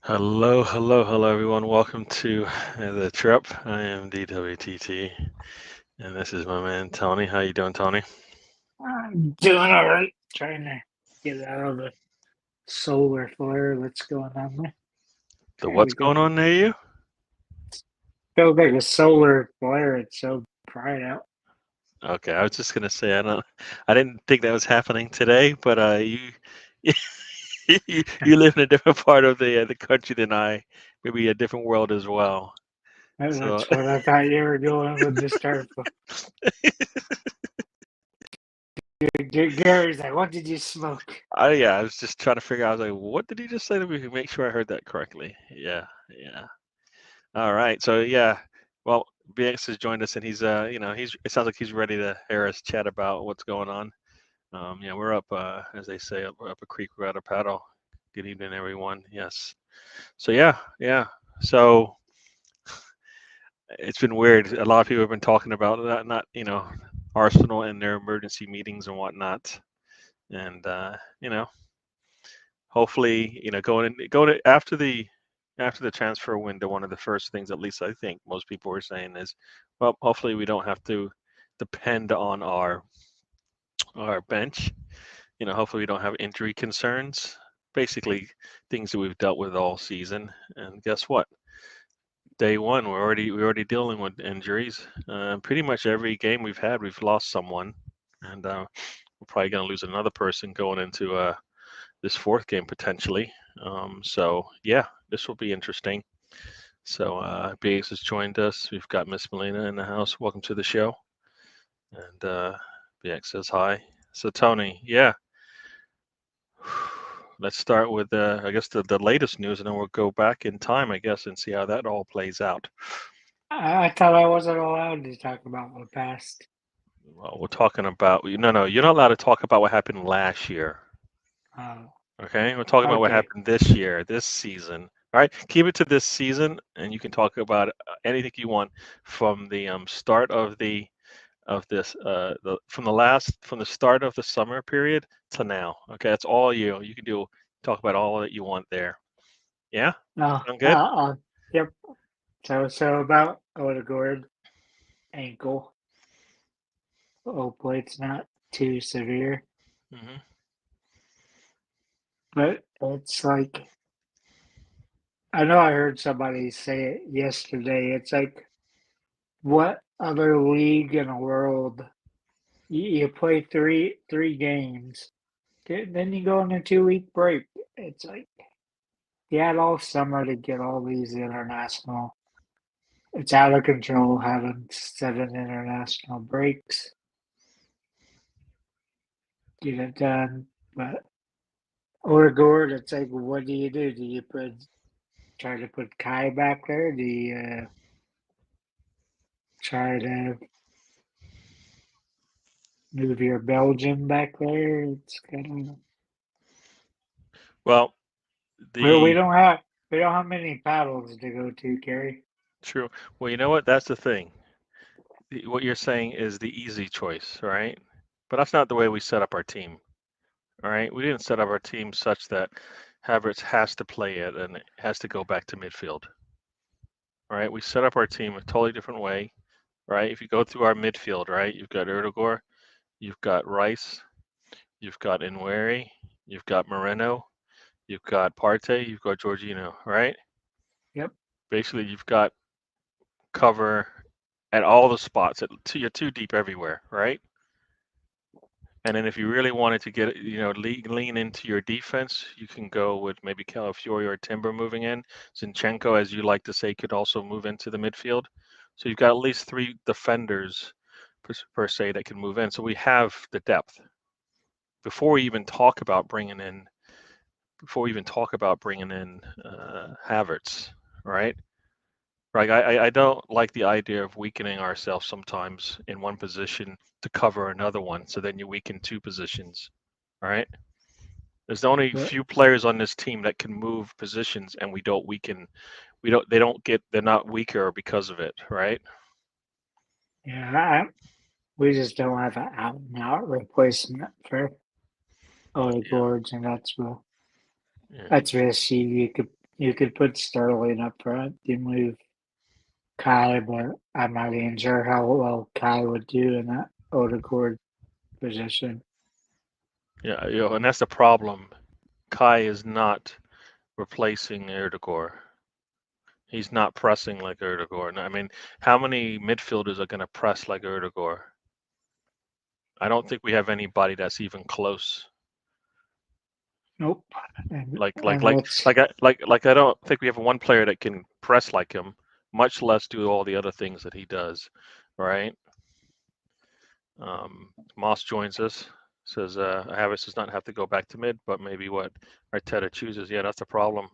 Hello, everyone. Welcome to the trip. I am DWTT, and this is my man Tony. How you doing, Tony? I'm doing all right. Trying to get out of the solar flare that's going on there. The There what's we go. going on near you? Feels like a solar flare. It's so bright out. Okay, I was just gonna say I didn't think that was happening today, but you live in a different part of the country than I, maybe a different world as well. So That's what I thought you were going with the start. Gary's like, "What did you smoke?" I was just trying to figure out. I was like, what did he just say? That we can make sure I heard that correctly. Yeah. All right. So yeah, well, BX has joined us, and it sounds like he's ready to hear us chat about what's going on. Yeah, we're up, as they say, we're up a creek without a paddle. Good evening, everyone. Yes. So yeah. So it's been weird. A lot of people have been talking about that, not Arsenal and their emergency meetings and whatnot, and hopefully, going after the transfer window, one of the first things, at least I think most people were saying, is, well, hopefully we don't have to depend on our bench. Hopefully we don't have injury concerns. Basically, things that we've dealt with all season. And guess what? Day one, we're already dealing with injuries. Pretty much every game we've had, we've lost someone, and we're probably going to lose another person going into this fourth game potentially. So yeah, this will be interesting. So BX has joined us. We've got Miss Melina in the house. Welcome to the show. And BX says hi. So Tony, yeah, let's start with I guess the latest news, and then we'll go back in time, I guess, and see how that all plays out. I thought I wasn't allowed to talk about my past. Well, we're talking about no, you're not allowed to talk about what happened last year. Uh, Okay, we're talking about what okay. happened this year, this season. All right, keep it to this season, and you can talk about anything you want from the start of this from the start of the summer period to now. Okay, that's all you. You can talk about all that you want there. Yeah, No. sound good? Yep. So about Odegaard ankle. Hopefully it's not too severe. Hmm. But it's like, I know I heard somebody say it yesterday. It's like, what other league in the world you play three games, then you go on a 2 week break? It's like you had all summer to get all these international. It's out of control having 7 international breaks. Get it done, but Odegaard, it's like, what do you do? Do you try to put Kai back there? Do you try to move your Belgium back there? It's kind of Well, we the don't have many paddles to go to, Gary. true. Well, you know what? That's the thing. What you're saying is the easy choice, right? But that's not the way we set up our team. All right, we didn't set up our team such that Havertz has to play it and it has to go back to midfield. All right, we set up our team a totally different way. Right, if you go through our midfield, right, you've got Erdogan, you've got Rice, you've got Nweri, you've got Moreno, you've got Partey, you've got Jorginho. Right, Yep. basically you've got cover at all the spots. You're too deep everywhere. Right. And then if you really wanted to get, lean into your defense, you can go with maybe Calafiori or Timber moving in. Zinchenko, as you like to say, could also move into the midfield. So you've got at least three defenders per se that can move in. So we have the depth. Before we even talk about bringing in, Havertz, right? Right. I don't like the idea of weakening ourselves sometimes in one position to cover another one. So then you weaken two positions. All right. There's only But few players on this team that can move positions, and we don't weaken. We don't. They don't get. They're not weaker because of it, right? yeah, we just don't have an out and out replacement for Yeah. Odegaard, and Yeah. that's risky. You could You could put Sterling up front. You move Kai, but I'm not even sure how well Kai would do in that Odegaard position. Yeah, and that's the problem. Kai is not replacing Erdogan. He's not pressing like Erdogan. I mean, how many midfielders are going to press like Erdogan? I don't think we have anybody that's even close. Nope. Like like And like let's like I don't think we have one player that can press like him, much less do all the other things that he does, right? Moss joins us, says Havertz does not have to go back to mid, but maybe what Arteta chooses. Yeah, that's the problem.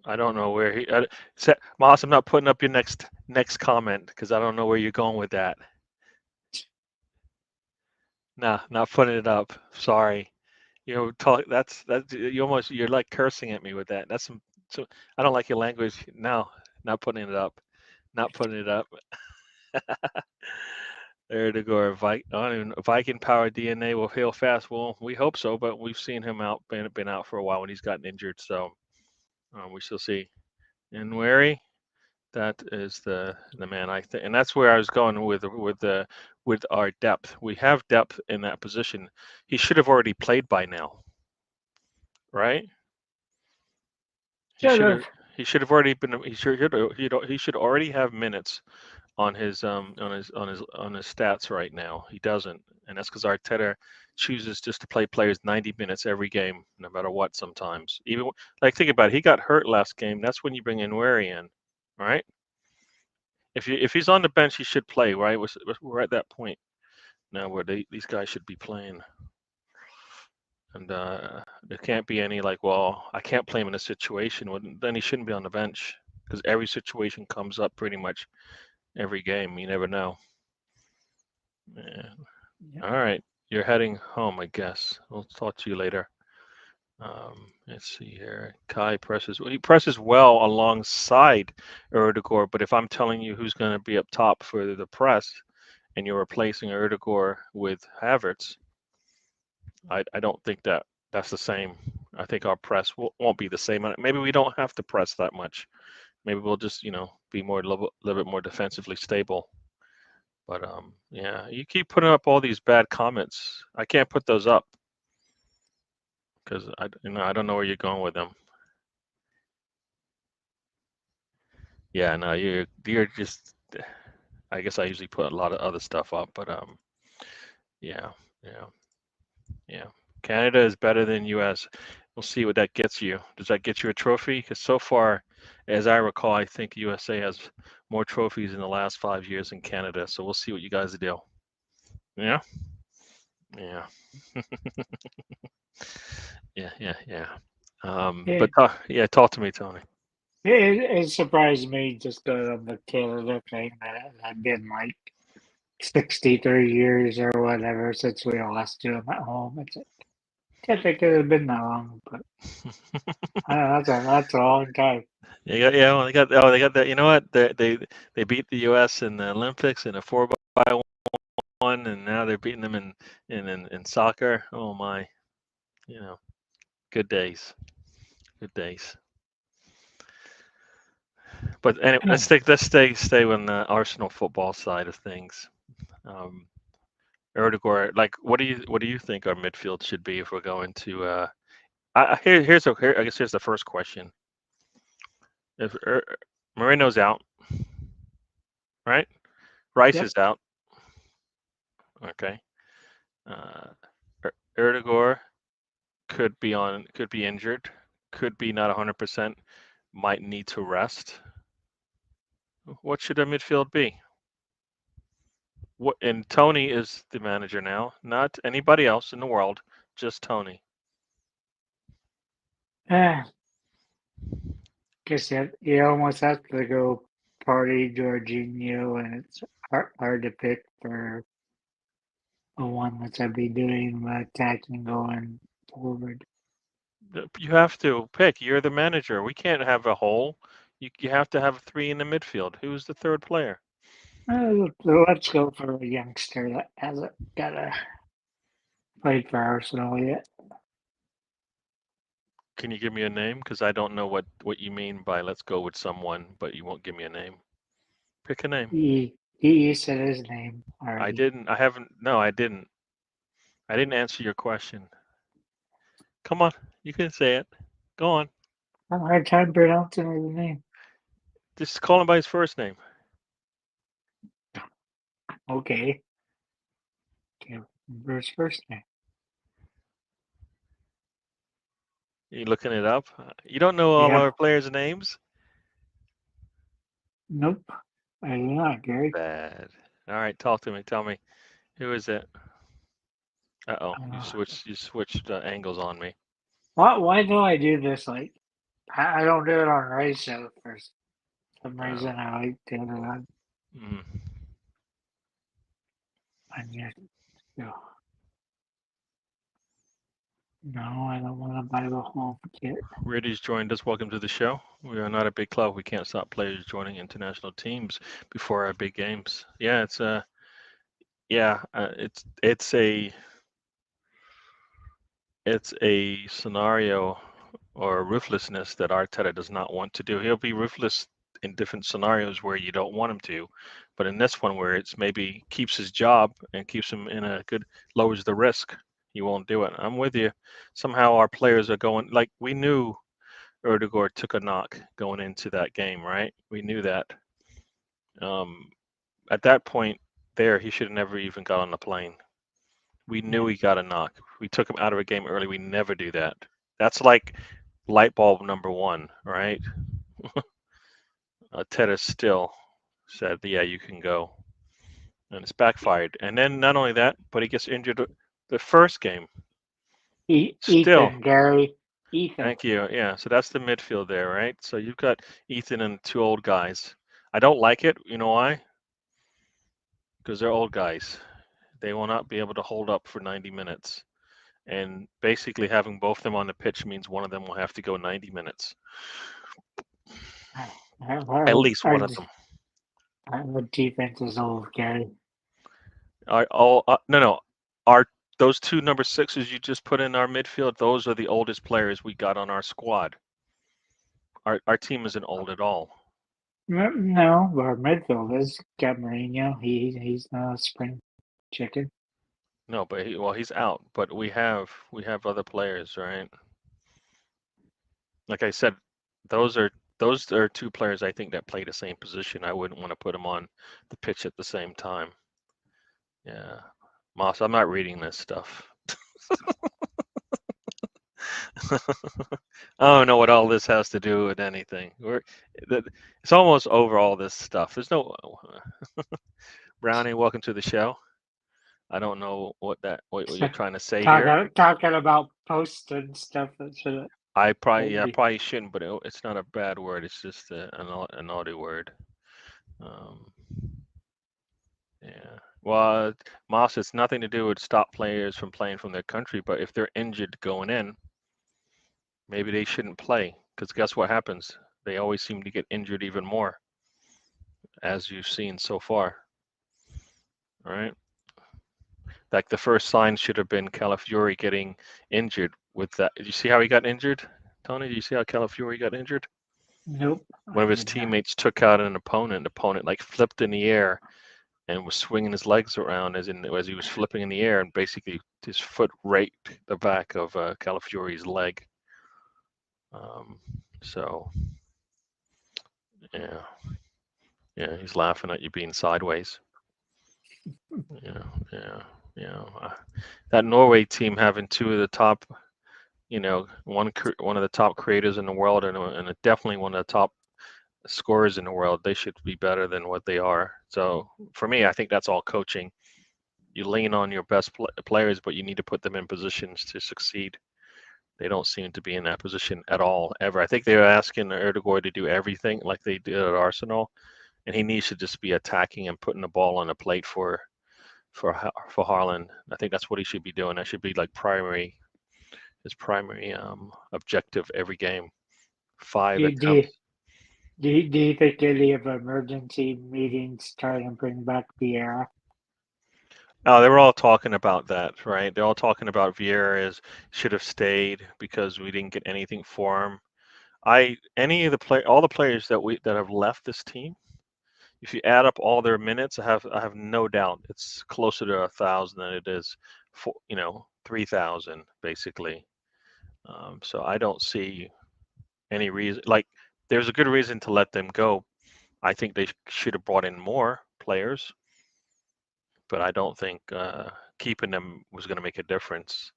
I don't know where he. Moss, I'm not putting up your next comment because I don't know where you're going with that. Nah, not putting it up. Sorry. Talk. That's you're like cursing at me with that. That's some. So I don't like your language. No, not putting it up. Not putting it up. There to go. I don't even, Viking power DNA will heal fast. Well, we hope so, but we've seen him been out for a while when he's gotten injured. So we shall see. And Wary, that is the man I think, and that's where I was going with our depth. We have depth in that position. He should have already played by now, right? He shut should up. have. He should have already been. He should already have minutes on his stats right now. He doesn't, and that's because Arteta chooses just to play players 90 minutes every game, no matter what. Sometimes, even like think about it, he got hurt last game. That's when you bring in Wary in, right? If he's on the bench, he should play, right? We're at that point now where these guys should be playing, and there can't be any like, well, I can't play him in a situation. Well, then he shouldn't be on the bench because every situation comes up pretty much every game. You never know. Yeah. Yeah. All right, you're heading home, I guess. We'll talk to you later. Let's see here. Kai presses. Well, he presses well alongside Erdegaard, but if I'm telling you who's going to be up top for the press, and you're replacing Erdegaard with Havertz, I don't think that's the same. I think our press won't be the same. Maybe we don't have to press that much. Maybe we'll just be a little bit more defensively stable. But yeah, you keep putting up all these bad comments. I can't put those up because I don't know where you're going with them. Yeah, no, you're just. I guess I usually put a lot of other stuff up, but yeah, yeah, yeah. Canada is better than U.S. We'll see what that gets you. Does that get you a trophy? Because so far, as I recall, I think USA has more trophies in the last 5 years than Canada. So we'll see what you guys do. Yeah, yeah, yeah. But It, yeah, talk to me, Tony. it surprised me just because of the Canada thing that had been like 63 years or whatever since we lost to them at home. It's like, can't think it had been that long, but that's a long time. Yeah. Well, they got that. You know what? They beat the U.S. in the Olympics in a 4x1, and now they're beating them in soccer. Oh my, you know, good days, good days. But anyway, let's stay on the Arsenal football side of things. Um, Erdegaard, like, what do you think our midfield should be if we're going to? I guess here's the first question. If Moreno's out, right? Rice Yep. is out. Okay. Uh, Erdegaard could be injured, could be not 100%, might need to rest. What should our midfield be? What and Tony is the manager now, not anybody else in the world, just Tony. Eh, guess you almost have to go party Jorginho, and it's hard to pick for the one that's I'd be doing the attacking going forward. You have to pick. You're the manager. We can't have a hole. You have to have three in the midfield. Who's the third player? Let's go for a youngster that hasn't got a played for Arsenal yet. Can you give me a name? Because I don't know what you mean by let's go with someone, but you won't give me a name. Pick a name. He said his name I already. didn't. I haven't. No, I didn't. I didn't answer your question. Come on, you can say it. Go on. I have a hard time pronouncing his name. Just call him by his first name. Okay. Can't remember his first name. You looking it up? You don't know all Yep. our players' names? Nope. I do not, Gary. Bad. All right, talk to me. Tell me. Who is it? Uh-oh, you Uh, switched angles on me. why do I do this? Like, I don't do it on race show for some reason. Oh. I like doing it on Mm. your. No, no, I don't want to buy the whole kit. Reddy's joined us. Welcome to the show. We are not a big club. We can't stop players joining international teams before our big games. Yeah, it's a scenario or ruthlessness that Arteta does not want to do. He'll be ruthless in different scenarios where you don't want him to, but in this one where it's maybe keeps his job and keeps him in a good lowers the risk, he won't do it. I'm with you. Somehow our players are going like we knew Erdegaard took a knock going into that game, right? We knew that. Um, at that point, there he should have never even got on the plane. We knew Yeah. he got a knock. We took him out of a game early. We never do that. That's like light bulb number one, right? Teddy still said, "Yeah, you can go," and it's backfired. And then not only that, but he gets injured the first game. Still, Ethan, Gary. Ethan. thank you. Yeah, so that's the midfield there, right? So you've got Ethan and two old guys. I don't like it. You know why? Because they're old guys. They will not be able to hold up for 90 minutes. And basically, having both of them on the pitch means one of them will have to go 90 minutes. At least one of them. Our defense is old, Gary. Are all no no are those two number sixes you just put in our midfield? Those are the oldest players we got on our squad. Our team isn't old at all. No, our midfield is got Mourinho. He's not a spring chicken. No, but he's out. But we have other players, right? Like I said, those are those are two players I think that play the same position. I wouldn't want to put them on the pitch at the same time. Yeah, Moss, I'm not reading this stuff. I don't know what all this has to do with anything. It's almost over all this stuff. There's no Brownie. Welcome to the show. I don't know what you're trying to say here. Talking about posts and stuff that should I be. probably shouldn't, but it's not a bad word. It's just an naughty word. Um, yeah. Well, Moss, it's nothing to do with stop players from playing from their country, but if they're injured going in, maybe they shouldn't play. Because guess what happens? They always seem to get injured even more, as you've seen so far. All right. Like the first sign should have been Calafiori getting injured with that. Did you see how he got injured, Tony? Did you see how Calafiori got injured? Nope, One I of his did not. teammates took out an opponent. The opponent like flipped in the air and was swinging his legs around as he was flipping in the air, and basically his foot raked the back of Calafiori's leg. Um, so yeah, yeah, he's laughing at you being sideways. Yeah, yeah, yeah. That Norway team having two of the top, one of the top creators in the world and definitely one of the top scorers in the world. They should be better than what they are. So for me, I think that's all coaching. You lean on your best players, but you need to put them in positions to succeed. They don't seem to be in that position at all, ever. I think they were asking Erdegaard to do everything like they did at Arsenal, and he needs to just be attacking and putting the ball on the plate for Haaland. I think that's what he should be doing. That should be like his primary objective every game. Five Do, do, attempts. do you think any of emergency meetings try to bring back Vieira? Oh, they were all talking about that, right? They're all talking about Vieira should have stayed because we didn't get anything for him. All the players that have left this team, if you add up all their minutes, I have no doubt it's closer to 1,000 than it is for 3,000 basically. So I don't see any reason. Like, there's a good reason to let them go. I think they should have brought in more players, but I don't think keeping them was going to make a difference.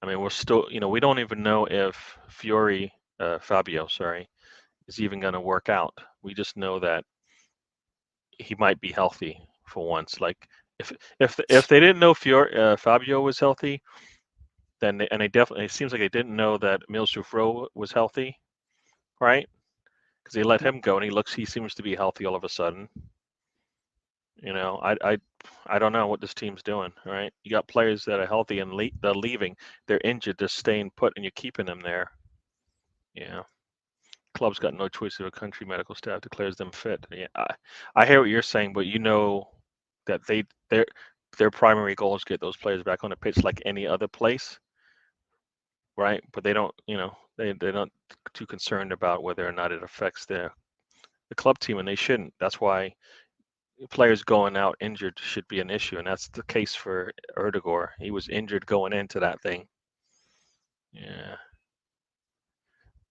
I mean, we're still, we don't even know if Fabio, sorry, is even going to work out. We just know that he might be healthy for once. Like, if they didn't know Fabio was healthy, then they definitely, it seems like they didn't know that Emile Soufreau was healthy, right? Because they let him go and he seems to be healthy all of a sudden. I don't know what this team's doing. Right? You got players that are healthy and they're leaving. They're injured. They're staying put, and you're keeping them there. Yeah. Club's got no choice if a country medical staff declares them fit. Yeah, I hear what you're saying, but that their primary goal is to get those players back on the pitch like any other place, right? But they don't, they're not too concerned about whether or not it affects the club team, and they shouldn't. That's why players going out injured should be an issue, and that's the case for Erdegaard. He was injured going into that thing. Yeah,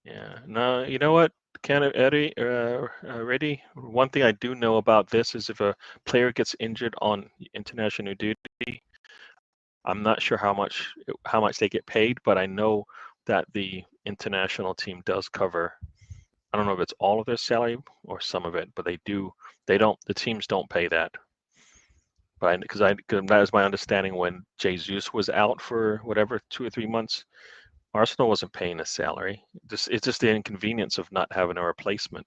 yeah. No, you know what, Eddie, Reddy? One thing I do know about this is if a player gets injured on international duty, I'm not sure how much they get paid, but I know that the international team does cover. I don't know if it's all of their salary or some of it, but they do. They don't. The teams don't pay that. But because that was my understanding when Jesus was out for whatever 2 or 3 months, Arsenal wasn't paying his salary. It's just the inconvenience of not having a replacement.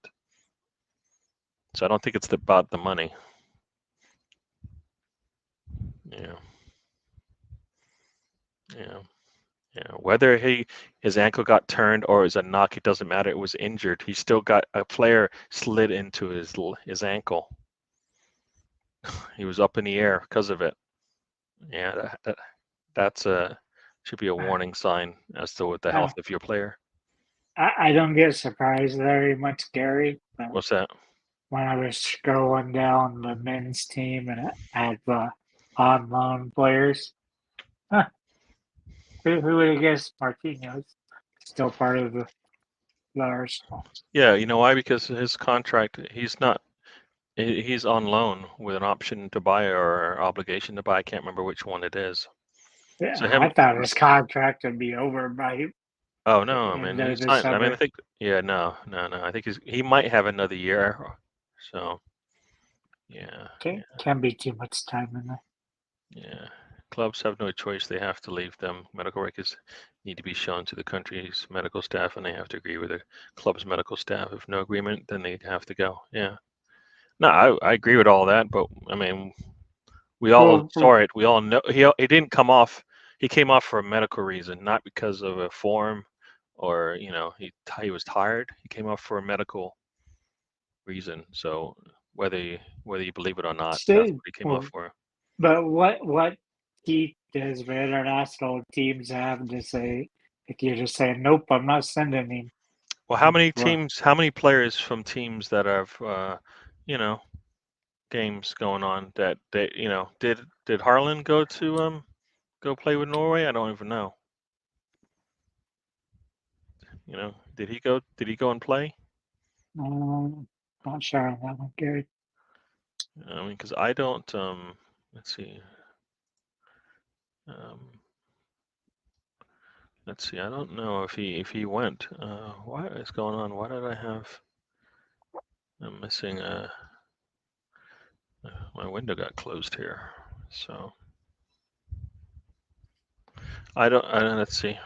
So I don't think it's about the money. Yeah, yeah, yeah. Whether his ankle got turned or it was a knock, it doesn't matter. It was injured. He still got a player slid into his ankle. He was up in the air because of it. Yeah, that's a should be a warning sign as to what the health I, of your player. I don't get surprised very much, Gary. But What's that? when I was scrolling down the men's team and it had the on loan players, huh, who would have guessed Marquinhos still part of the Arsenal? Yeah, you know why? Because his contract, he's on loan with an option to buy or obligation to buy. I can't remember which one it is. Yeah, So I him, thought his contract would be over by oh no, man, end of he's signed. I mean, I December. think, yeah, no, no, no. I think he might have another year. So yeah, Can't be too much time in there. yeah. Clubs have no choice. They have to leave them. Medical records need to be shown to the country's medical staff, and they have to agree with the club's medical staff. If no agreement, then they have to go. Yeah. No, I agree with all that, but I mean, we all Well, saw it. We all know he didn't come off. He came off for a medical reason, not because of a form or he was tired. He came off for a medical reason. So whether you believe it or not, that's still, what he came off well, for. but what teeth does the international teams have to say if you're just saying nope, I'm not sending him? Well, how many Well, teams? How many players from teams that have you know games going on that did Harlan go play with Norway? I don't even know. Did he go and play? not sure on that one, Gary. I mean, because I don't. Let's see. Um, let's see. I don't know if he went. What is going on? Why did I have? I'm missing. My window got closed here. So I don't. Let's see.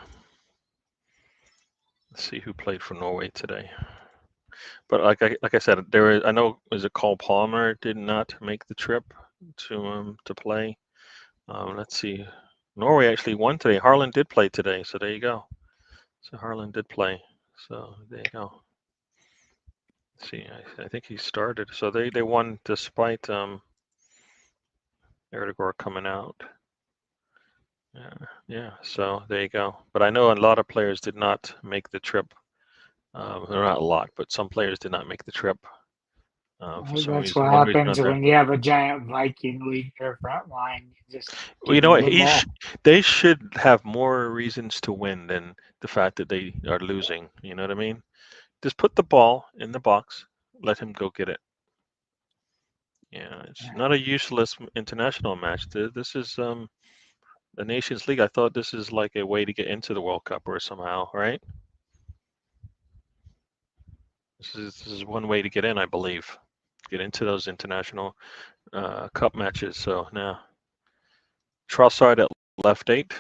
Let's see who played for Norway today. But like I said, I know, was it Cole Palmer did not make the trip to play. Let's see. Norway actually won today. Harlan did play today, so there you go. So Harlan did play. So there you go. Let's see, I think he started. So they won despite Erdogan coming out. Yeah. So there you go. But I know a lot of players did not make the trip. Not a lot, but some players did not make the trip for some That's reason, what one reason or happens another. when you have a giant Viking leading your front line. You just Well, you give know them what? the ball. They should have more reasons to win than the fact that they are losing. You know what I mean? Just put the ball in the box, let him go get it. Yeah, it's not a useless international match. This is the Nations League. I thought this is like a way to get into the World Cup or somehow, right? This is one way to get in, I believe. Get into those international cup matches. So now Trossard at left 8.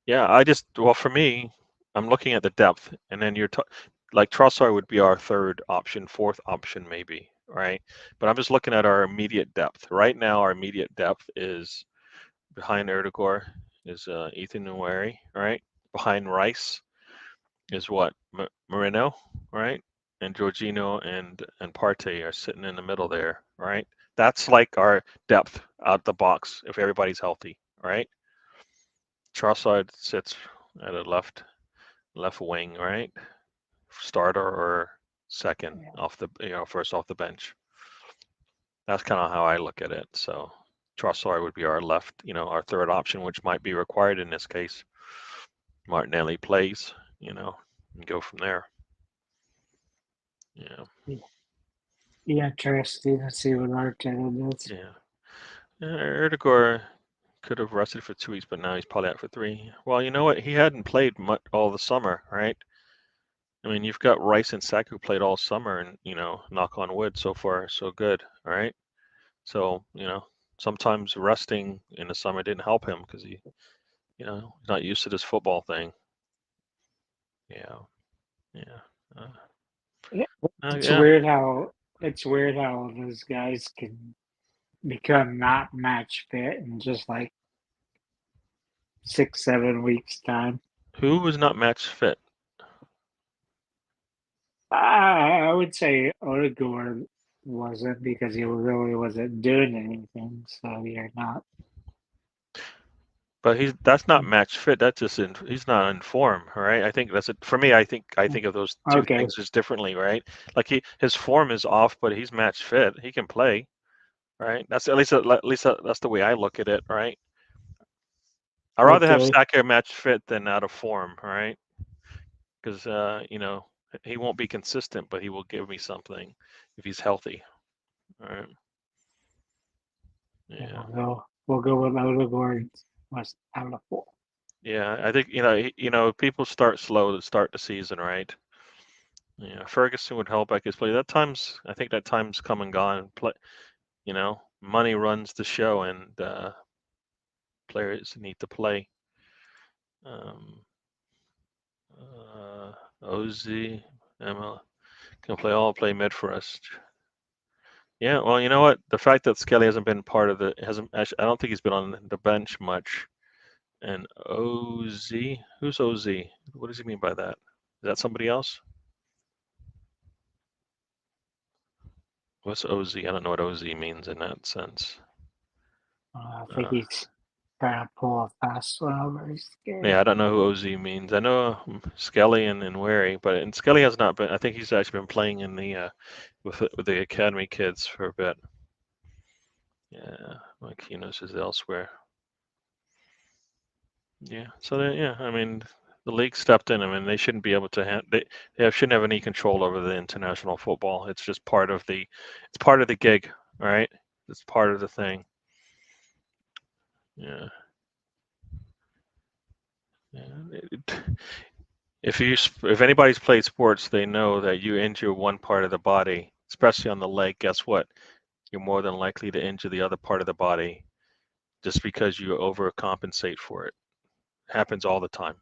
Yeah, well, for me, I'm looking at the depth, and then like Trossard would be our third option, fourth option maybe, right? But I'm just looking at our immediate depth. Right now, our immediate depth is behind Erdogan is Ethan Nweri, right? Behind Rice is what? Moreno, right? And Jorginho and Partey are sitting in the middle there, right? That's like our depth out the box if everybody's healthy, right? Trossard sits at a left wing, right? Starter or second off the first off the bench. That's kind of how I look at it. So Trossard would be our left, our third option, which might be required in this case. Martinelli plays, and go from there. Yeah. Be interesting to see what Arteta does. Yeah. Erdogan could have rested for 2 weeks, but now he's probably out for 3. Well, you know what? He hadn't played much all the summer, right? I mean, you've got Rice and Saku who played all summer, and knock on wood, so far so good. All right. So sometimes resting in the summer didn't help him because he's not used to this football thing. Yeah. Yeah. It's Yeah. weird how those guys can become not match fit in just like 6-7 weeks time. Who was not match fit? I would say Odegaard wasn't because he really wasn't doing anything. So you're not. But that's not match fit. That's just he's not in form, right? I think that's it. For me, I think of those two Okay. things as differently, right? Like his form is off, but he's match fit. He can play, right? That's at least that's the way I look at it, right? I'd rather have Okay. Saka match fit than out of form, right? Because he won't be consistent, but he will give me something if he's healthy. All right. Yeah. We'll go with Odegaard was out of four. Yeah, I think people start slow to start the season, right? Yeah, Ferguson would help back his play. I think that time's come and gone. Money runs the show, and players need to play. Ozzy, Emma can play mid for us. Yeah, well, you know what? The fact that Skelly hasn't been part of hasn't actually, I don't think he's been on the bench much. And OZ, who's OZ? What does he mean by that? Is that somebody else? What's OZ? I don't know what OZ means in that sense. I think he's trying to pull a fast one over. He's scared. Yeah, I don't know who OZ means. I know Skelly and Wary, but Skelly has not been. I think he's actually been playing in the with the academy kids for a bit. Yeah, Mike Enos is elsewhere. Yeah, so I mean, the league stepped in. I mean, they shouldn't be able to they shouldn't have any control over the international football. It's just part of the gig, right? It's part of the thing. Yeah. If anybody's played sports, they know that you injure one part of the body, especially on the leg. Guess what? You're more than likely to injure the other part of the body just because you overcompensate for it. Happens all the time.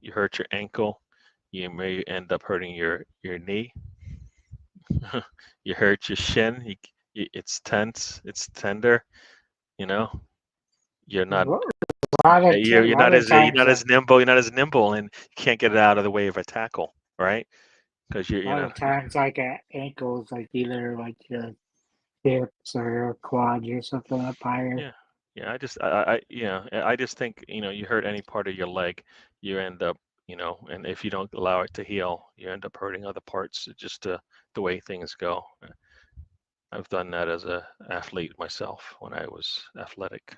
You hurt your ankle, you may end up hurting your knee. You hurt your shin. It's tense. It's tender. You know, you're not. You're lot not of as you're times, not as nimble. You're not as nimble, and you can't get it out of the way of a tackle, right? Because a lot of times, like an ankle is like either like your hips or quads or something up higher. Yeah, yeah. I just think you hurt any part of your leg, you end up and if you don't allow it to heal, you end up hurting other parts. It's just the way things go. I've done that as a athlete myself when I was athletic.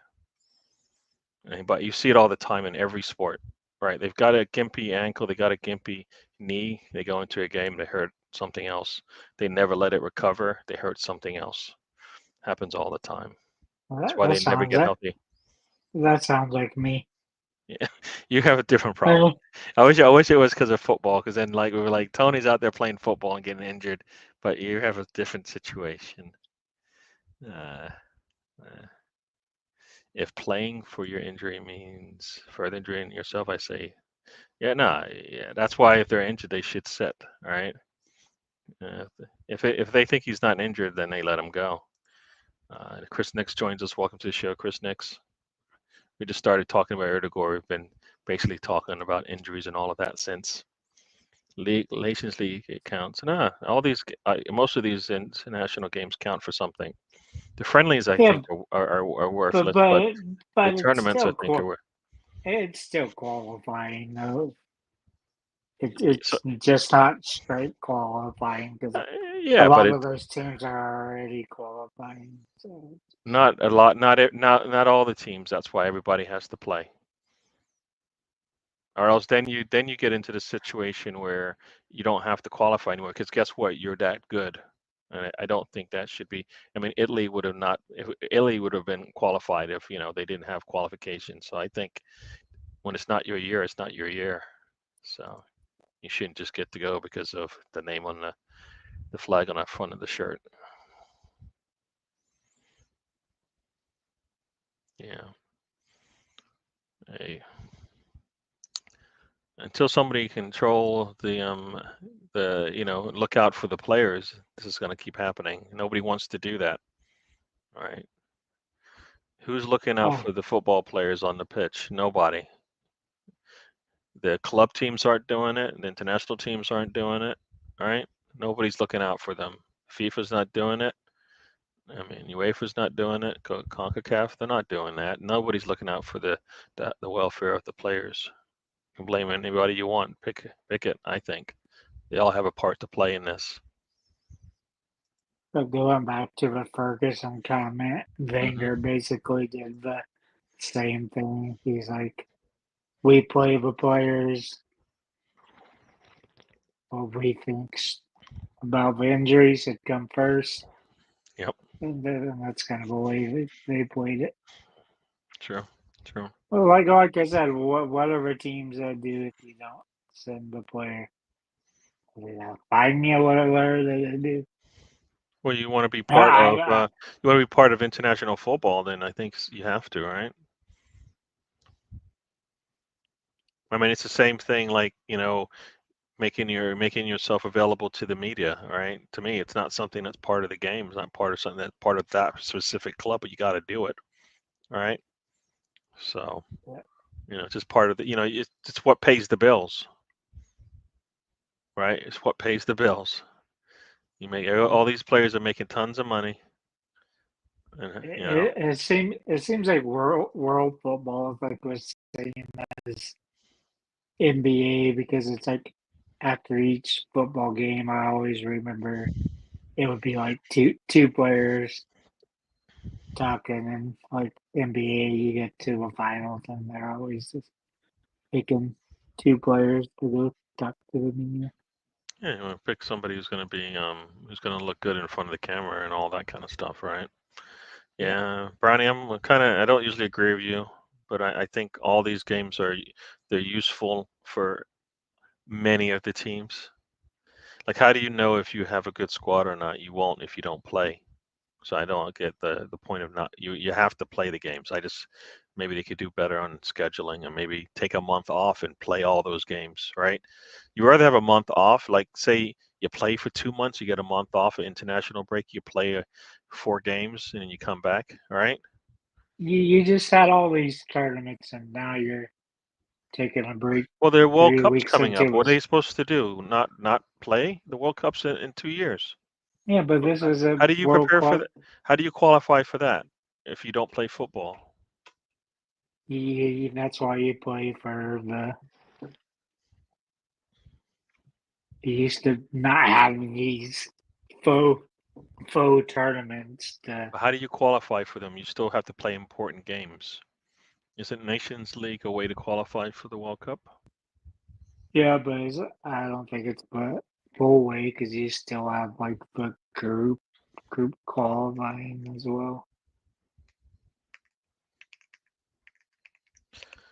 But you see it all the time in every sport, right? They've got a gimpy ankle, they got a gimpy knee, they go into a game, they hurt something else. They never let it recover, they hurt something else. Happens all the time. Well, That's why that they never sounds get like healthy. me. Yeah, you have a different problem. Uh, I wish it was because of football, because then like we were like Tony's out there playing football and getting injured, but you have a different situation. Uh, uh, if playing for your injury means further injuring yourself, I say, yeah, no, yeah, that's why if they're injured, they should sit. All right. Uh, if they think he's not injured, then they let him go. Chris Nix joins us. Welcome to the show, Chris Nix. We just started talking about Erdogan. We've been basically talking about injuries and all of that since. Nations League it counts. Nah, all these, most of these international games count for something. The friendlies, I yeah, think, are but worthless, but but the but tournaments, I think, are worth. it's still qualifying though. So, It's just not straight qualifying because uh, a yeah, but lot it of those teams are already qualifying. So not a lot, not all the teams. That's why everybody has to play, or else then you get into the situation where you don't have to qualify anymore. Because guess what? You're that good, and I don't think that should be. I mean, Italy would have not. If, Italy would have been qualified if they didn't have qualifications. So I think when it's not your year, it's not your year. So you shouldn't just get to go because of the name on the flag on the front of the shirt. Yeah. Hey, until somebody control the look out for the players, this is going to keep happening. Nobody wants to do that. All right. Who's looking out oh, for the football players on the pitch? Nobody. The club teams aren't doing it. The international teams aren't doing it. All right. Nobody's looking out for them. FIFA's not doing it. I mean, UEFA's not doing it. CONCACAF, they're not doing that. Nobody's looking out for the welfare of the players. You can blame anybody you want. Pick it. I think they all have a part to play in this. but going back to the Ferguson comment, Hmm. Wenger basically did the same thing. He's like, we play the players what we think about the injuries that come first. Yep. And that's kind of the way they played it. True. True. Well, like I said, whatever teams do if you don't send the player, find me or whatever they do. Well, you want to be part I, of I international football, then I think you have to, right? I mean, it's the same thing like, making yourself available to the media, right? To me, it's not something that's part of the game. It's not part of something that's part of that specific club, but you got to do it, all right? So, yeah, it's just part of it's what pays the bills, right? It's what pays the bills. You make all these players are making tons of money, and it seems like world football is like was saying as NBA because it's like after each football game, I always remember it would be like two players talking, and like NBA, you get to the finals, and they're always just picking two players to go talk to the media. yeah, you want to pick somebody who's going to look good in front of the camera and all that kind of stuff, right? Yeah, Yeah, Brownie, I don't usually agree with you, but I think all these games they're useful for many of the teams. Like, how do you know if you have a good squad or not? You won't if you don't play. So I don't get the point of not you have to play the games. I just maybe they could do better on scheduling and maybe take a month off and play all those games, right? You rather have a month off, like say you play for 2 months, you get a month off, an international break, you play 4 games and then you come back, all right? you just had all these tournaments, and now you're taking a break Well, there are World 3 Cups weeks coming up. into What are us. they supposed to do? Not play? The World Cup's in 2 years. Yeah, but this is a How do you World prepare for Cup. that? How do you qualify for that if you don't play football? That's why you play for the. You used to not have these faux faux tournaments. How do you qualify for them? You still have to play important games. Isn't Nations League a way to qualify for the World Cup? Yeah, but I don't think it's but full way because you still have like the group qualifying as well.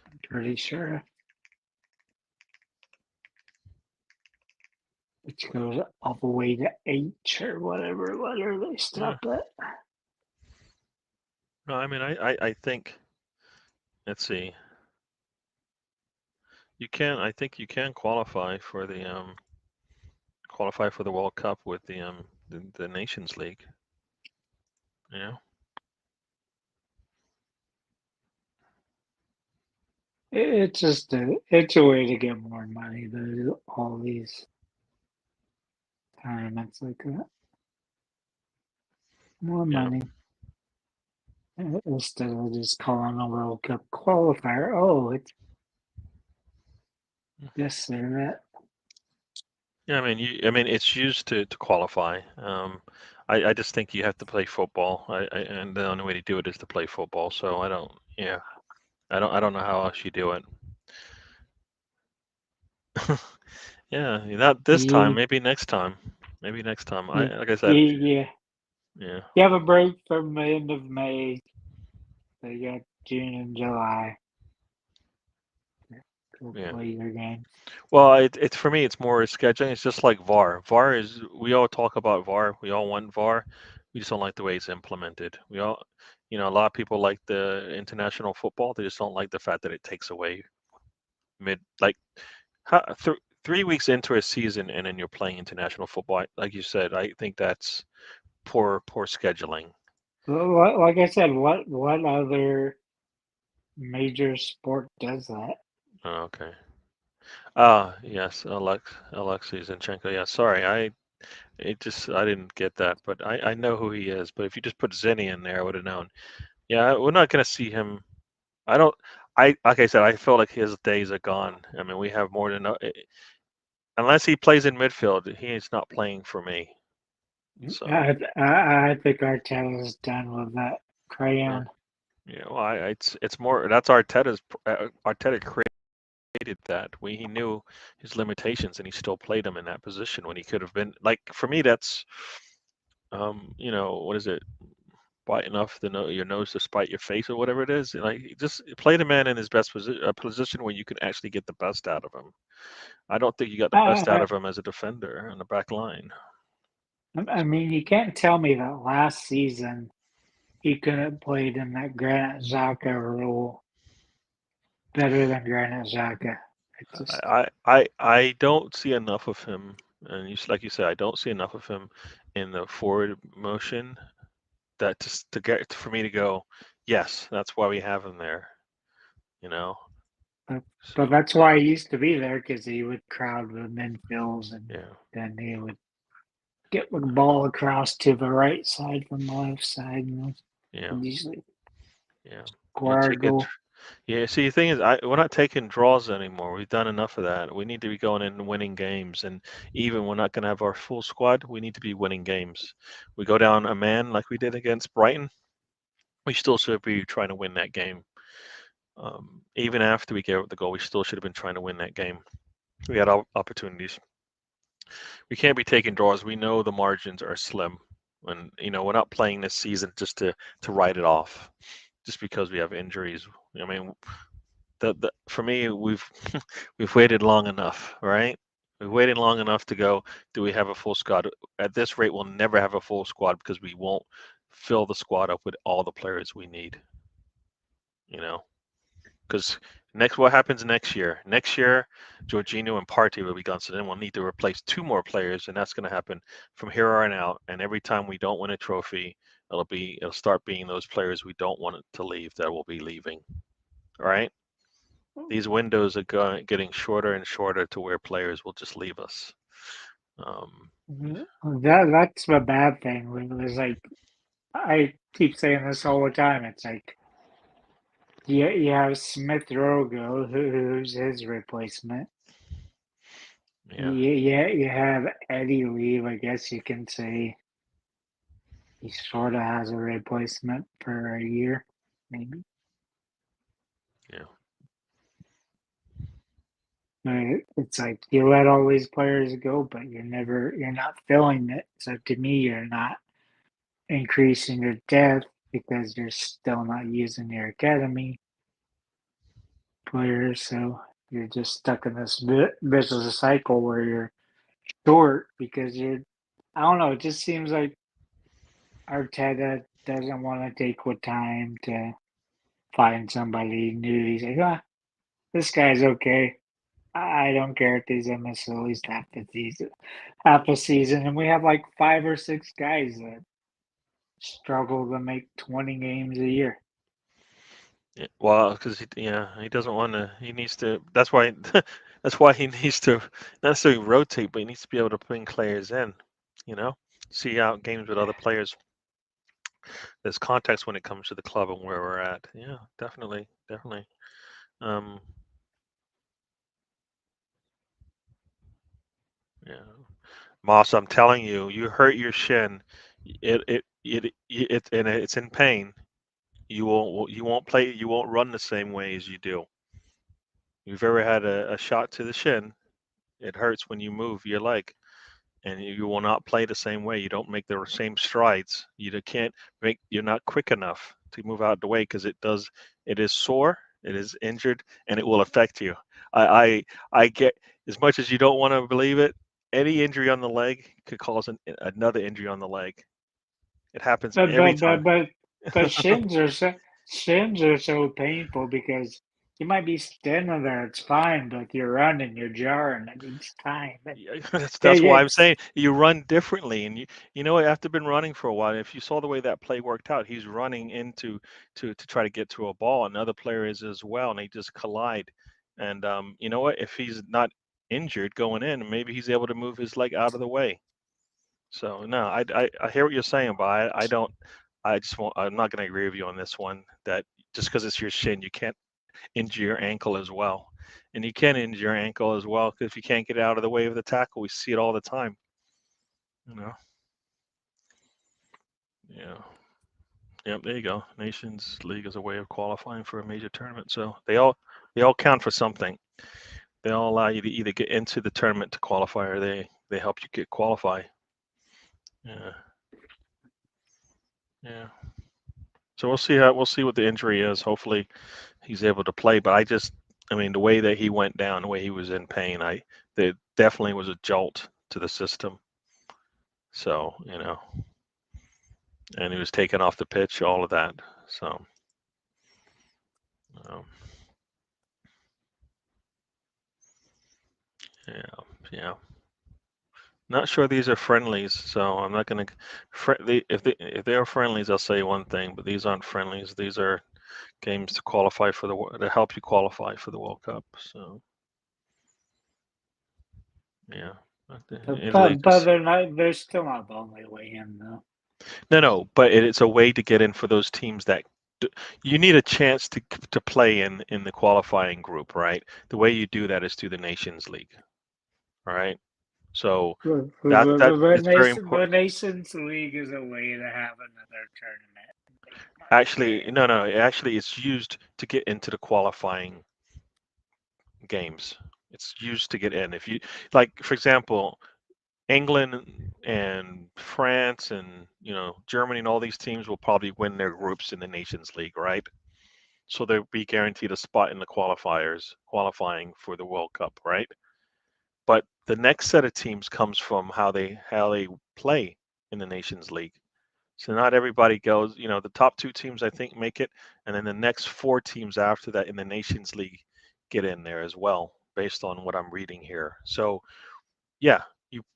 I'm pretty sure, which goes all the way to H or whatever they Yeah. stop at. No, I mean, I think, let's see. I think you can qualify for the World Cup with the Nations League. Yeah. It's just it's a way to get more money. All these tournaments like that, more Yeah. money instead of just calling a World Cup qualifier. Oh, it's this or that. Yeah, I mean, it's used to qualify. I just think you have to play football. And the only way to do it is to play football. So yeah, I don't know how else you do it. Yeah, not this time. Yeah, Maybe next time. Maybe next time. yeah, Like I said, yeah. yeah, You have a break from the end of May. So you got June and July to yeah. play your games. Well, it's for me, it's more scheduling. It's just like VAR. VAR is we all talk about VAR. We all want VAR. We just don't like the way it's implemented. A lot of people like the international football. They just don't like the fact that it takes away like how, 3 weeks into a season and then you're playing international football. Like you said, I think that's poor scheduling. Like I said, what other major sport does that? Oh, okay. Ah, yes, Alexei Zinchenko. Yeah, sorry, I didn't get that, but I know who he is. But if you just put Zinni in there, I would have known. Yeah, we're not gonna see him. I don't. Like I said, I feel like his days are gone. I mean, we have more than unless he plays in midfield, he is not playing for me. So I think Arteta is done with that yeah, crayon. yeah. Well, it's more that's Arteta's. Arteta created that. He knew his limitations, and he still played him in that position when he could have been like for me. That's what is it? Biting off your nose to spite your face or whatever it is. Like just play the man in his best position where you can actually get the best out of him. I don't think you got the best out I, of him as a defender on the back line. I mean, you can't tell me that last season he could have played in that Granit Xhaka role better than Granit Xhaka. It just, I don't see enough of him, and like you said, I don't see enough of him in the forward motion that just to get for me to go, yes, that's why we have him there. You know, but so that's why he used to be there because he would crowd the midfields and yeah, then he would get the ball across to the right side from the left side and yeah, usually yeah. You score a take it. goal. Yeah, see, the thing is, we're not taking draws anymore. We've done enough of that. We need to be going in and winning games. And even we're not going to have our full squad, we need to be winning games. We go down a man like we did against Brighton, we still should be trying to win that game. Even after we gave up the goal, we still should have been trying to win that game. We had opportunities. We can't be taking draws. We know the margins are slim. And, we're not playing this season just to write it off, just because we have injuries. I mean, for me, we've we've waited long enough, right? We've waited long enough to go. Do we have a full squad? At this rate, we'll never have a full squad because we won't fill the squad up with all the players we need. You know, because what happens next year? Next year, Jorginho and Partey will be gone, so then we'll need to replace two more players, and that's going to happen from here on out. And every time we don't win a trophy, it'll start being those players we don't want to leave that will be leaving. All right. These windows are getting shorter and shorter to where players will just leave us. That's the bad thing. It was like I keep saying this all the time. It's like you have Smith Rogo, who's his replacement. Yeah. You have Eddie Leave. I guess you can say he sort of has a replacement for a year, maybe. Yeah. But it's like you let all these players go, but you're not filling it. So to me, you're not increasing your depth because you're still not using your academy players. So you're just stuck in this vicious cycle where you're short because you're. I don't know. It just seems like Arteta doesn't want to take the time to find somebody new. He's like, this guy's okay. I don't care if he's in this at least half a season, and we have like 5 or 6 guys that struggle to make 20 games a year. Yeah, well, because he doesn't want to. He needs to. That's why. That's why he needs to not necessarily rotate, but he needs to be able to bring players in. You know, see out games with other players. There's context when it comes to the club and where we're at. Yeah, definitely, definitely. Um, yeah, Moss, I'm telling you, you hurt your shin. And it's in pain. You won't play. You won't run the same way as you do. You've ever had a shot to the shin? It hurts when you move your leg, and you will not play the same way. You don't make the same strides. Can't make. You're not quick enough to move out the way because it does. It is sore. It is injured, and it will affect you. I get as much as you don't want to believe it. Any injury on the leg could cause another injury on the leg. It happens But every but time. but but but shins are so painful because you might be standing there, it's fine, but you're running, you're jarring, it needs time. But Yeah, yeah, that's yeah, why I'm saying you run differently, and you know what? After been running for a while, if you saw the way that play worked out, he's running into to try to get to a ball. Another player is as well, and they just collide. And you know what? If he's not injured going in, maybe he's able to move his leg out of the way. So no, I hear what you're saying, but I don't. I just won't. I'm not going to agree with you on this one. That just because it's your shin, you can't injure your ankle as well. And you can injure your ankle as well if you can't get it out of the way of the tackle. We see it all the time. You know. Yeah. Yep. There you go. Nations League is a way of qualifying for a major tournament. So they all count for something. They all allow you to either get into the tournament to qualify, or they help you get qualify. Yeah. Yeah. So we'll see what the injury is. Hopefully he's able to play. But I mean, the way that he went down, the way he was in pain, there definitely was a jolt to the system. So and he was taken off the pitch, all of that. So um, yeah, yeah. Not sure these are friendlies, so I'm not going to. If they are friendlies, I'll say one thing, but these aren't friendlies. These are games to qualify for to help you qualify for the World Cup. So yeah, Italy but just they're still not the only way in though. no, but it's a way to get in for those teams that you need a chance to play in the qualifying group, right? The way you do that is through the Nations League, all right? So that is very The important. Nations League is a way to have another tournament and make Actually, money. no, actually, it's used to get into the qualifying games. It's used to get in. If you like, for example, England and France and Germany and all these teams will probably win their groups in the Nations League, right? So they'll be guaranteed a spot in the qualifiers, qualifying for the World Cup, right? But the next set of teams comes from how they play in the Nations League. So not everybody goes. The top two teams I think make it, and then the next four teams after that in the Nations League get in there as well, based on what I'm reading here. So yeah,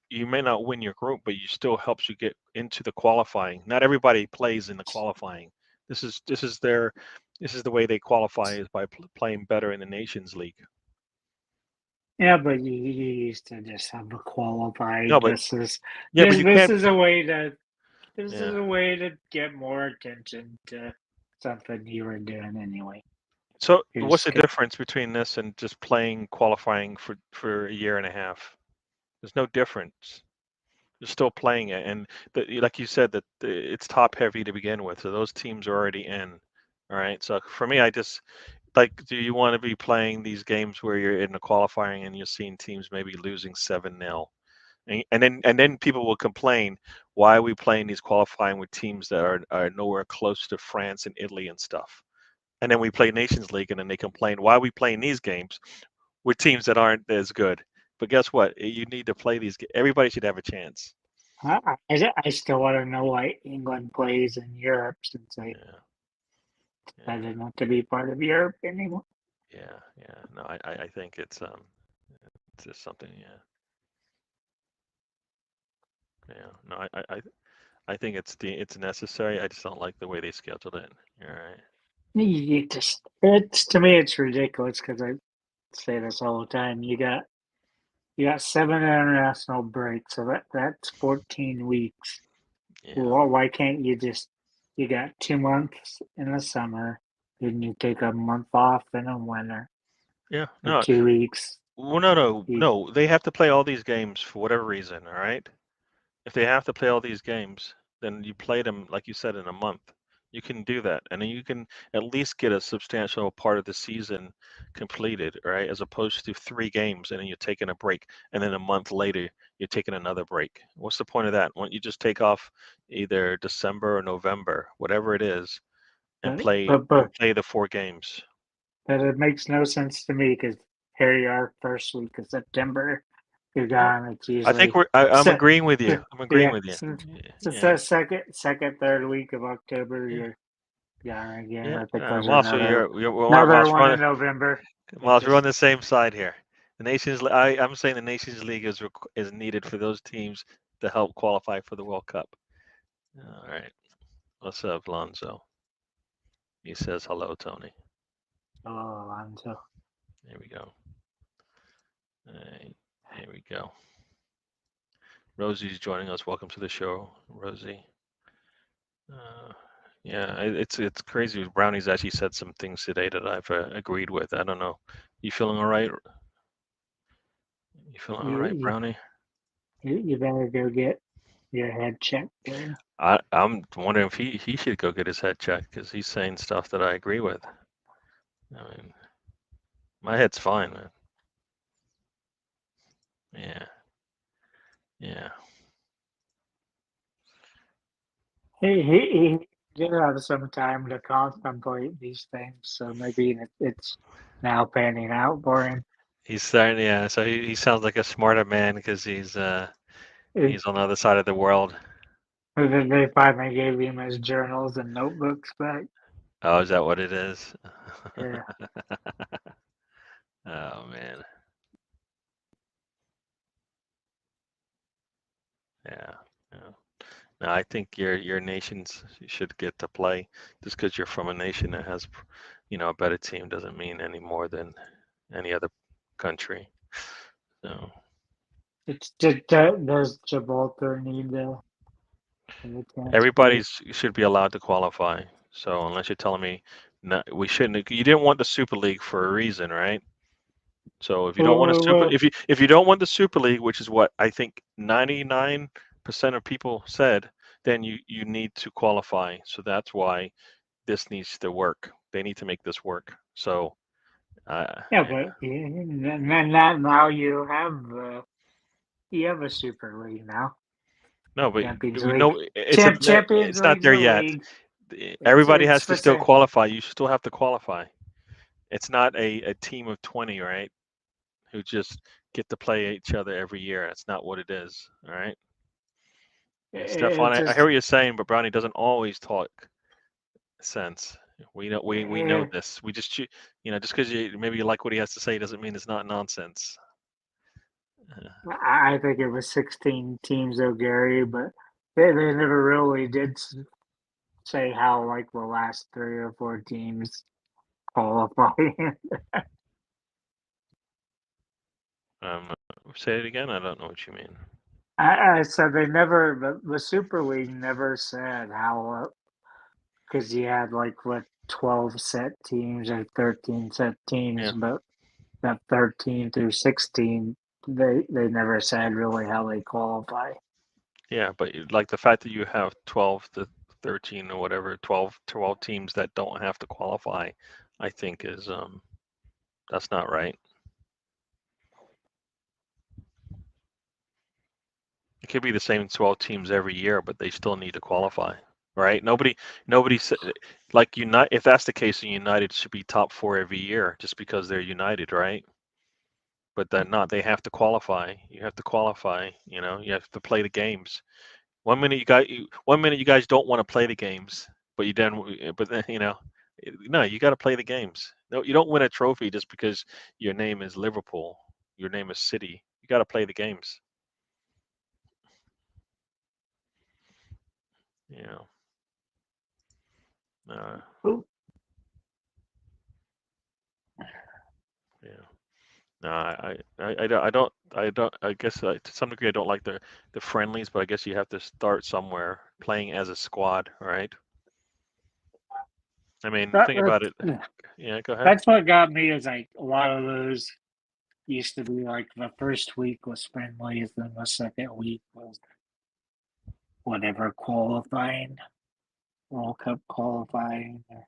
you may not win your group, but you still helps you get into the qualifying. Not everybody plays in the qualifying. This is the way they qualify is by playing better in the Nations League. Yeah, but you used to just have a qualifying. No, but This is yeah, but you this can't. is a way to Yeah. get more attention to something you were doing anyway. So You're what's just the difference between this and just playing qualifying for a year and a half? There's no difference. You're still playing it, and like you said, that it's top heavy to begin with, so those teams are already in. All right. So for me, I just like, do you want to be playing these games where you're in the qualifying and you're seeing teams maybe losing 7-0? And then people will complain, why are we playing these qualifying with teams that are nowhere close to France and Italy and stuff? And then we play Nations League, and then they complain, why are we playing these games with teams that aren't as good? But guess what? You need to play these. Everybody should have a chance. I still want to know why England plays in Europe since I Yeah, yeah, decided not to be part of Europe anymore. yeah, yeah. No, I think it's just something. Yeah, yeah. No, I think it's necessary. I just don't like the way they scheduled it. All right. You just it's to me it's ridiculous because I say this all the time. You got 7 international breaks, so that's 14 weeks. Yeah. Well, why can't you got 2 months in the summer, then you take a month off in the winter, Yeah. or No. 2 weeks. Well, no, no, You, no. They have to play all these games for whatever reason. All right. If they have to play all these games, then you play them, like you said, in a month. You can do that, and then you can at least get a substantial part of the season completed, right? As opposed to 3 games, and then you're taking a break, and then a month later you're taking another break. What's the point of that? Why don't you just take off either December or November, whatever it is, and but, play but but the 4 games? but it makes no sense to me because here you are, first week of September, you're gone. It's I think usually I'm se- agreeing with you. I'm agreeing yeah, with you. it's Yeah. the second, third week of October. Yeah. You're gone again. Yeah. I think there's Well, so another one in November. It We're on just the same side here. I'm saying the Nations League is needed for those teams to help qualify for the World Cup. All right. What's up, Lonzo? He says hello, Tony. oh, Alonso. Here we go. All right. Here we go. Rosie's joining us. Welcome to the show, Rosie. Uh, yeah, it's crazy. Brownie's actually said some things today that I've agreed with. I don't know. You feeling all right? You feeling all You right, you Brownie? you better go get your head checked there. I'm wondering if he should go get his head checked because he's saying stuff that I agree with. I mean, my head's fine, man. Yeah, yeah. He did have some time to contemplate these things, so maybe it's now panning out for him. He's starting. Yeah, so he sounds like a smarter man because It, he's on the other side of the world. then they finally gave him his journals and notebooks back. Oh, is that what it is? Yeah, Oh man. Yeah. Yeah. No, I think your nations should get to play. Just because you're from a nation that has, a better team doesn't mean any more than any other country. So it's does Gibraltar need the chance to everybody play? should be allowed to qualify. So unless you're telling me no, we shouldn't, you didn't want the Super League for a reason, right? So if you don't want a super, Well, if you don't want the Super League, which is what I think 99% of people said, then you need to qualify. So that's why this needs to work. They need to make this work. So yeah, yeah. but now you have a Super League now. No, but Champions we League. know it's a, Champions it's not League's there a yet. league. Everybody It's has to for still say qualify. You still have to qualify. It's not a team of 20, right? Who just get to play each other every year. That's not what it is. All right. Yeah, Stefan, it I hear just what you're saying, but Brownie doesn't always talk sense. We know eh, this. We just just because maybe you like what he has to say doesn't mean it's not nonsense. I think it was 16 teams though, Gary, but they never really did say how like the last 3 or 4 teams qualify. Say it again. I don't know what you mean. I said they never, the Super League never said how, because you had like what 12 set teams or 13 set teams, Yeah, but that 13 through 16, they never said really how they qualify. yeah, but like the fact that you have 12 to 13 or whatever, 12 teams that don't have to qualify, I think is that's not right. It could be the same 12 teams every year, but they still need to qualify, right? Nobody said like United. If that's the case, then United should be top four every year just because they're United, right? But they're not. They have to qualify. You have to qualify. You know, you have to play the games. One minute you guys don't want to play the games, but but then no, you got to play the games. No, you don't win a trophy just because your name is Liverpool, your name is City. You got to play the games. You know. Uh, yeah. No, I guess to some degree I don't like the friendlies, but I guess you have to start somewhere playing as a squad, right? I mean, think That, about it. Yeah, go ahead. that's what got me is like a lot of those used to be like the first week was friendlies, then the second week was whatever qualifying, World Cup qualifying, or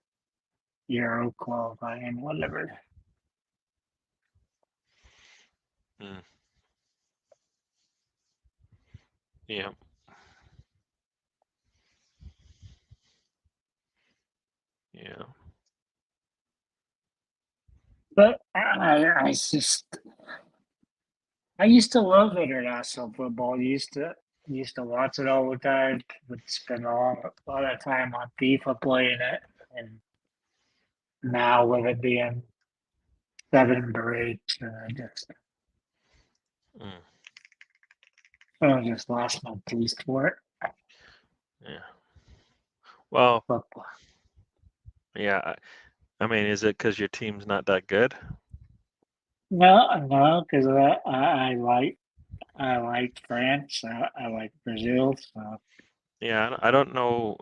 Euro qualifying, whatever. Mm, yeah, yeah. But I used to love international football. Used to watch it all the time. Would spend a lot of time on FIFA playing it, and now with it being seven breaks, Mm, I just lost my taste for it. yeah. Well, Football. yeah. I mean, is it because your team's not that good? No, because I like France. I like Brazil. So Yeah, I don't know.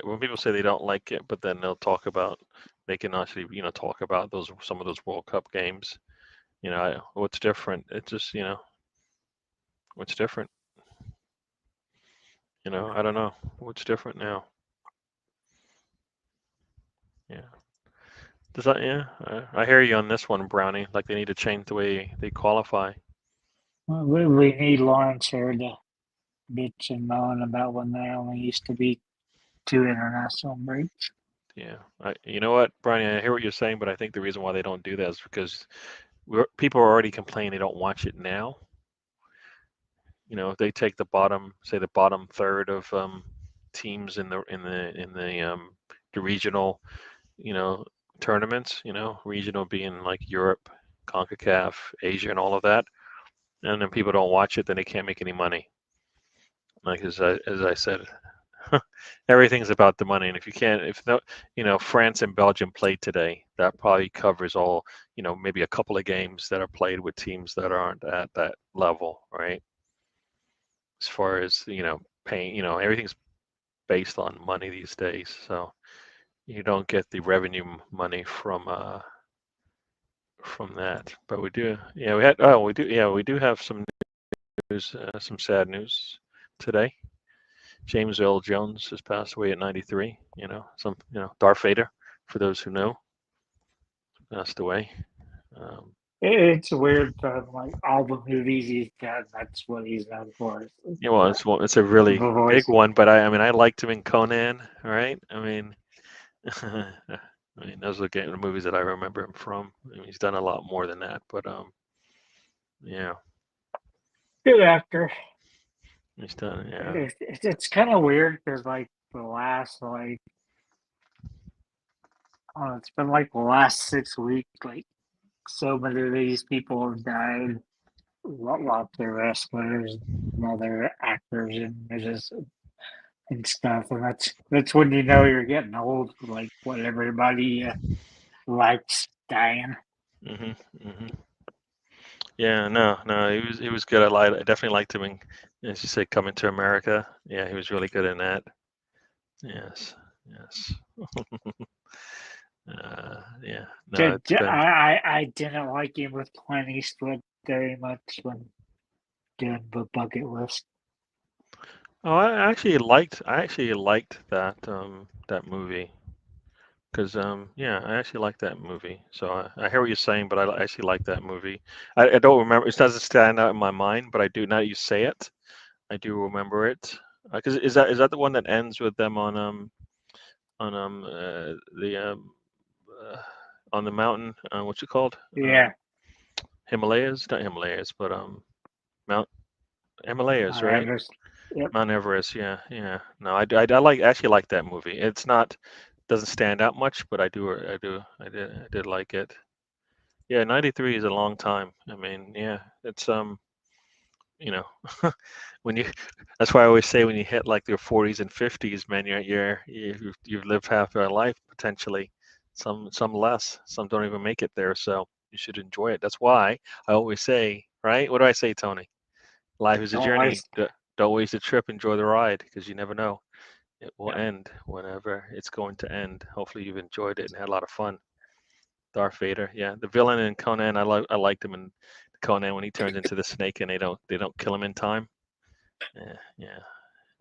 When people say they don't like it, but then they'll talk about they can actually talk about those some of those World Cup games. What's different? It's just what's different. I don't know what's different now. Yeah. Does that? Yeah. I hear you on this one, Brownie. Like they need to change the way they qualify. we need Lawrence here to bitch and moan about when there only used to be two international breaks. Yeah. You know what, Brownie? I hear what you're saying, but I think the reason why they don't do that is because people are already complaining they don't watch it now. If they take say the bottom third of teams in the regional, you know, tournaments, regional being like Europe, CONCACAF, Asia, and all of that, and then people don't watch it, then they can't make any money. Like as I said, everything's about the money, and if you can't, if no, France and Belgium played today, that probably covers all, maybe a couple of games that are played with teams that aren't at that level, right? As far as paying, everything's based on money these days, so you don't get the revenue money from that. But we do, yeah, we do have some news, some sad news today. James Earl Jones has passed away at 93. Darth Vader, for those who know, passed away. Um, It's weird that like all the movies he's done, that's what he's known for. well, it's a really The big voice. one, but I mean, I liked him in Conan, right? I mean, those are the movies that I remember him from. I mean, he's done a lot more than that, but yeah, Good actor. he's done, yeah. It's kind of weird because like the last it's been like the last 6 weeks, like so many of these people have died. Lots of wrestlers and other actors and just and stuff, and that's when you know you're getting old. Like what everybody likes dying. hmm hmm Yeah, no, he was good. I definitely liked him in, as you say, Coming to America. Yeah, he was really good in that. Yes, yes. Yeah, no, it's been. I didn't like him with Clint Eastwood very much when doing the bucket list. Oh, I actually liked that movie because yeah, I actually liked that movie. So I hear what you're saying, but I actually like that movie. I don't remember. It doesn't stand out in my mind, but I do now that you say it. I do remember it. Because is that the one that ends with them on the uh, on the mountain? What's it called? Yeah, Himalayas, not Himalayas, but Mount Himalayas, right? Everest. Yep. Mount Everest. Yeah, yeah. No, I like actually like that movie. It's not doesn't stand out much, but I did like it. Yeah, 93 is a long time. I mean, yeah, it's you know, when you that's why I always say when you hit like your 40s and 50s, man, you've lived half your life potentially. Some less, some don't even make it there, so you should enjoy it. That's why I always say, right? What do I say, Tony? Life is a Don't journey. waste. Don't waste the trip, enjoy the ride, because you never know. It will Yep. end whenever it's going to end. Hopefully you've enjoyed it and had a lot of fun. Darth Vader, yeah, the villain in Conan, I liked him in Conan when he turns into the snake and they don't kill him in time. Yeah, yeah,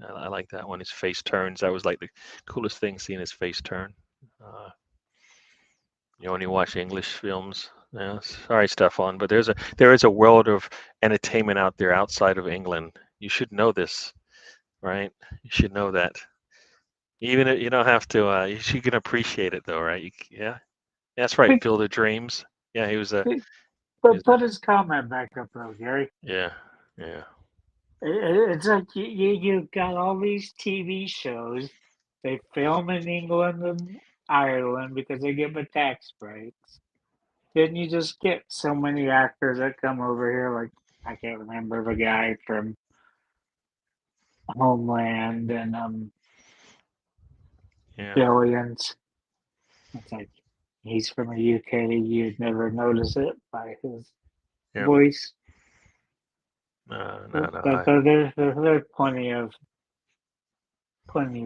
I like that when his face turns. That was like the coolest thing, seeing his face turn. Uh, when you watch English films. Yeah, sorry, Stefan, but there is a world of entertainment out there outside of England. You should know this, right? You should know that. Even if you don't have to, you can appreciate it though, right? Yeah, that's right. Quick, Field of Dreams. Yeah, quick, he was but a put his comment back up, though, Gary. yeah, yeah, It's like you got all these TV shows. They film in England and Ireland because they give a tax breaks. Then you just get so many actors that come over here. Like I can't remember the guy from Homeland and yeah, Billions. It's like he's from the UK. You'd never notice it by his yeah. voice. No, no, But, no. but, but there's plenty of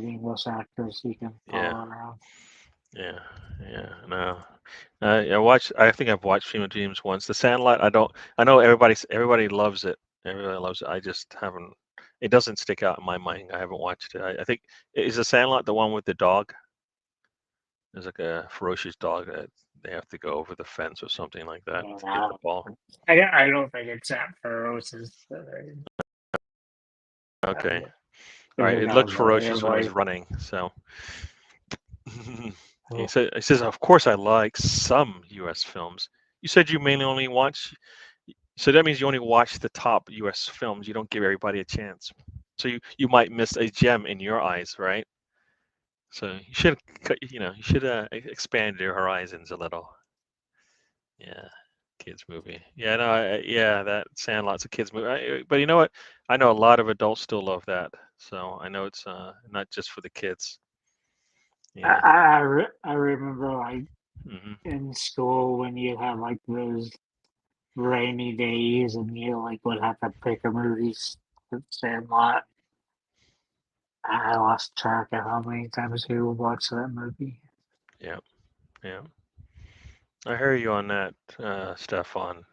English actors you can Yeah, follow around. yeah, yeah. No, I think I've watched Field of Dreams once. The Sandlot. I don't. I know everybody loves it. Everybody loves it. I just haven't. It doesn't stick out in my mind. I haven't watched it. I think is the Sandlot the one with the dog? There's like a ferocious dog that they have to go over the fence or something like that And to get the ball. I don't think it's that ferocious. Okay. All right. It It looked knows ferocious when it was everybody. running. So he says, of course, I like some U.S. films. You said you mainly only watch. So that means you only watch the top U.S. films. You don't give everybody a chance. So you might miss a gem in your eyes, right? So you should expand your horizons a little. Yeah, kids movie. Yeah, no, yeah, that Sandlot's a kids movie. But you know what? I know a lot of adults still love that. So I know it's not just for the kids. Yeah. I remember like Hmm. in school when you have like those rainy days and you like would have to pick a movie. Sandlot. I lost track of how many times we would watch that movie. Yeah. Yeah. I hear you on that, Stefan.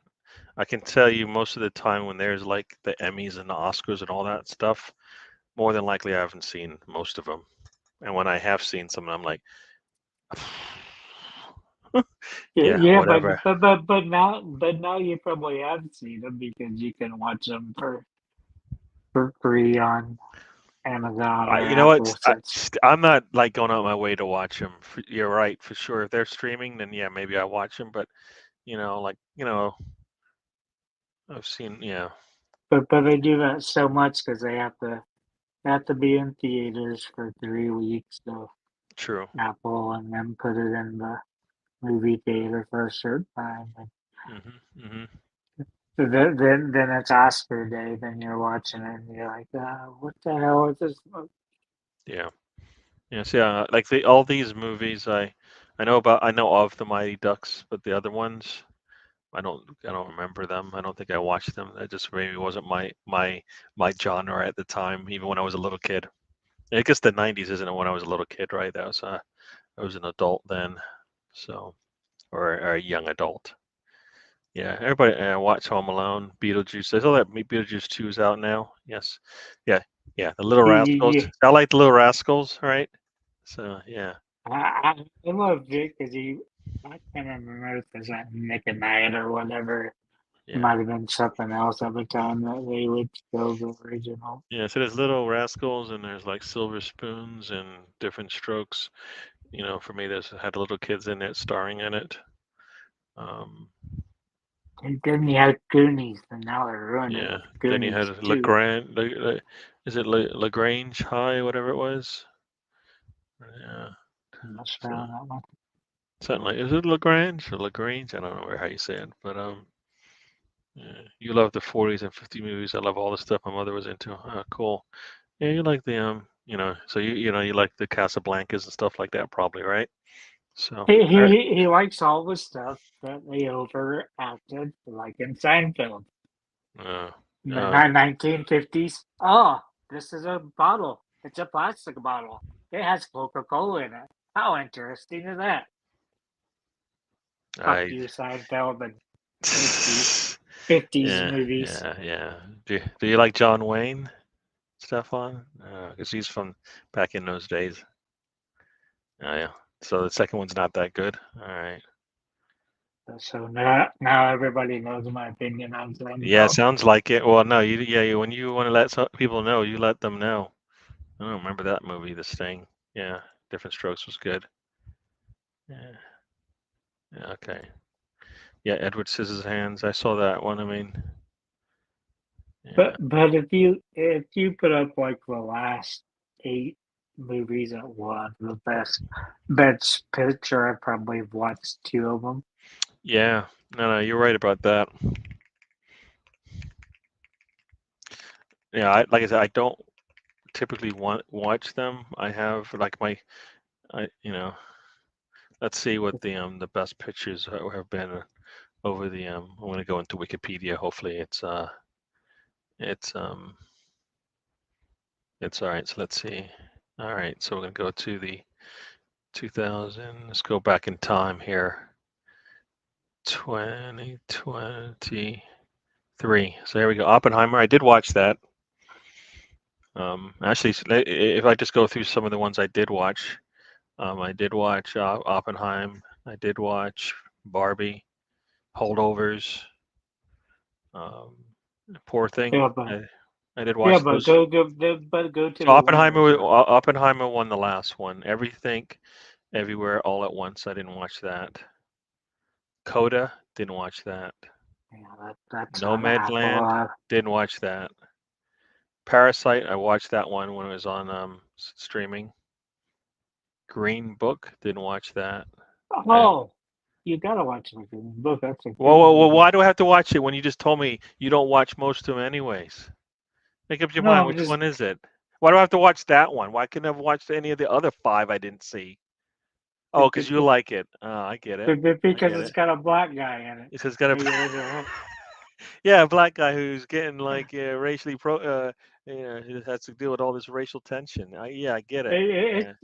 I can tell you most of the time when there's like the Emmys and the Oscars and all that stuff, more than likely I haven't seen most of them. And when I have seen some, I'm like, Yeah, yeah, yeah, whatever. but now you probably have seen them because you can watch them for free on Amazon or You know what? Apple. Since I'm not like going out my way to watch them. You're right, for sure. If they're streaming, then yeah, maybe I watch them. But I've seen, yeah, but they do that so much because they have to be in theaters for 3 weeks. So true. Apple and then put it in the movie theater for a certain time. And Hmm. Hmm. then it's Oscar day. Then you're watching it and you're like, what the hell is this? Yeah. Yes, yeah. Like all these movies, I know of the Mighty Ducks, but the other ones. I don't remember them. I don't think I watched them. That just maybe wasn't my genre at the time, even when I was a little kid. I guess the '90s isn't when I was a little kid, right? I was an adult then, so or a young adult. Yeah, everybody watch Home Alone, Beetlejuice. I saw that Beetlejuice 2 is out now. Yes, yeah, yeah. The Little Rascals. Yeah, I like the Little Rascals, right? So yeah, I loved it because I can't remember if it's like Nick and Night or whatever. It yeah, might have been something else every time that they would show the original. yeah. So there's Little Rascals, and there's like Silver Spoons and Different Strokes. You know, for me, there's had little kids in it starring in it. Um, And then you had Goonies, and now they're ruining it yeah. with Then you Goonies had too. Is it Lagrange High, whatever it was? Yeah. I'm not sure So on that one. something like, is it Lagrange or Lagrange? I don't know how you say it, but yeah. You love the 40s and 50 movies. I love all the stuff my mother was into. Cool. Yeah, you like the so you like the Casablancas and stuff like that, probably, right? So, He, all right. he he likes all the stuff that they overacted, like in Seinfeld Uh, in the uh, 1950s. Oh, this is a bottle. It's a plastic bottle. It has Coca-Cola in it. How interesting is that? Fuck I. you, Seinfeld and 50s Yeah, movies. yeah. Do you like John Wayne, Stefan? Because he's from back in those days. Oh, yeah. So the second one's not that good. All right. So now everybody knows my opinion on Yeah, it Seinfeld. sounds like it. Well, no, when you want to let people know, you let them know. I don't remember that movie, The Sting. Yeah, Different Strokes was good. Yeah, yeah, okay. Yeah, Edward Scissorhands. I saw that one. I mean, yeah, But if you put up like the last 8 movies at one, the best picture, I probably have watched 2 of them. yeah. No, you're right about that. Yeah, like I said, I don't typically watch them. I have like I, you know, let's see what the best pictures have been over the I'm going to go into Wikipedia. Hopefully, it's it's all right. So let's see. All right, so we're going to go to the 2000. Let's go back in time here. 2023. So there we go. Oppenheimer. I did watch that. Actually, if I just go through some of the ones I did watch, I did watch Oppenheim. I did watch Barbie, Holdovers, um, Poor Thing. Yeah, but I did yeah, watch but those. go to So the winners. Oppenheimer won the last one. Everything, Everywhere, All at Once. I didn't watch that. Coda. Didn't watch that. Yeah, that's on Nomadland. Apple. Didn't watch that. Parasite. I watched that one when it was on streaming. Green Book. Didn't watch that. I Oh, you gotta watch the Green Book. That's a Whoa, good whoa, whoa, movie. why do I have to watch it when you just told me you don't watch most of them anyways? Make up your No, mind. I'm Which just one is it? Why do I have to watch that one? Why couldn't I have watched any of the other five I didn't see? Oh, because you like it. I get it. I because get it's it. got a black guy in it. It's just got a The original. yeah, a black guy who's getting like racially who has to deal with all this racial tension. Yeah, I get it. It,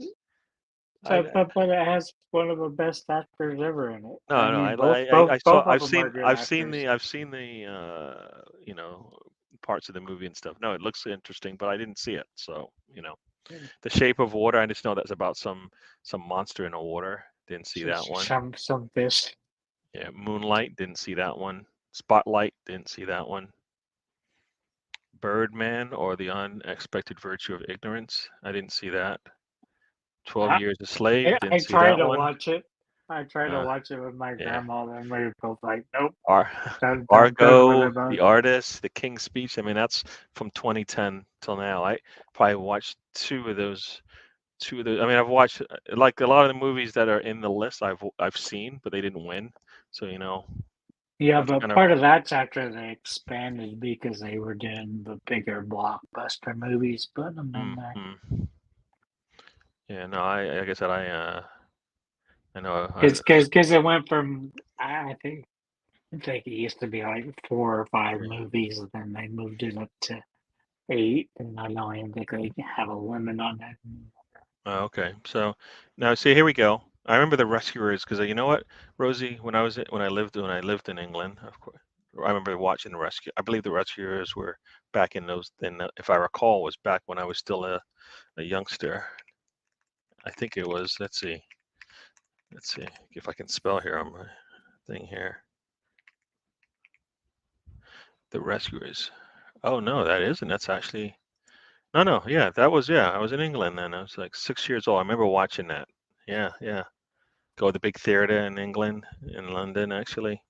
Yeah, I but it has one of the best actors ever in it. I no, no, mean, both saw, of them are good actors. I've seen the, parts of the movie and stuff. No, it looks interesting, but I didn't see it. So, The Shape of Water. I just know that's about some monster in the water. Didn't see that one. Some fish. Yeah, Moonlight. Didn't see that one. Spotlight. Didn't see that one. Birdman or the Unexpected Virtue of Ignorance. I didn't see that. 12 I, Years a Slave. I Didn't see tried that to one. watch it. I tried to Uh, watch it with my yeah. grandma, and we were both like, "Nope, Ar- done with Argo, it." Bud. The Artist, The King's Speech. I mean, that's from 2010 till now. I probably watched two of those. I mean, I've watched like a lot of the movies that are in the list. I've seen, but they didn't win. So Yeah, I've but kind of. part of that's after they expanded because they were doing the bigger blockbuster movies, putting them in there. Mm. Yeah, no. Like I said, I know. Because it went from I think I think it used to be like 4 or 5 Yeah. movies, and then they moved it up to 8, and I don't even think they have a limit on that. Oh, okay. So now, see, here we go. I remember the Rescuers because you know what, Rosie, when I lived in England, of course, I remember watching the Rescue. I believe the Rescuers were back in those. If I recall, was back when I was still a youngster. I think it was. Let's see. Let's see if I can spell here on my thing here. The Rescuers. Oh no, that isn't. That's actually no. Yeah, that was yeah. I was in England then. I was like 6 years old. I remember watching that. Yeah, yeah. Go to the big theater in England, in London, actually.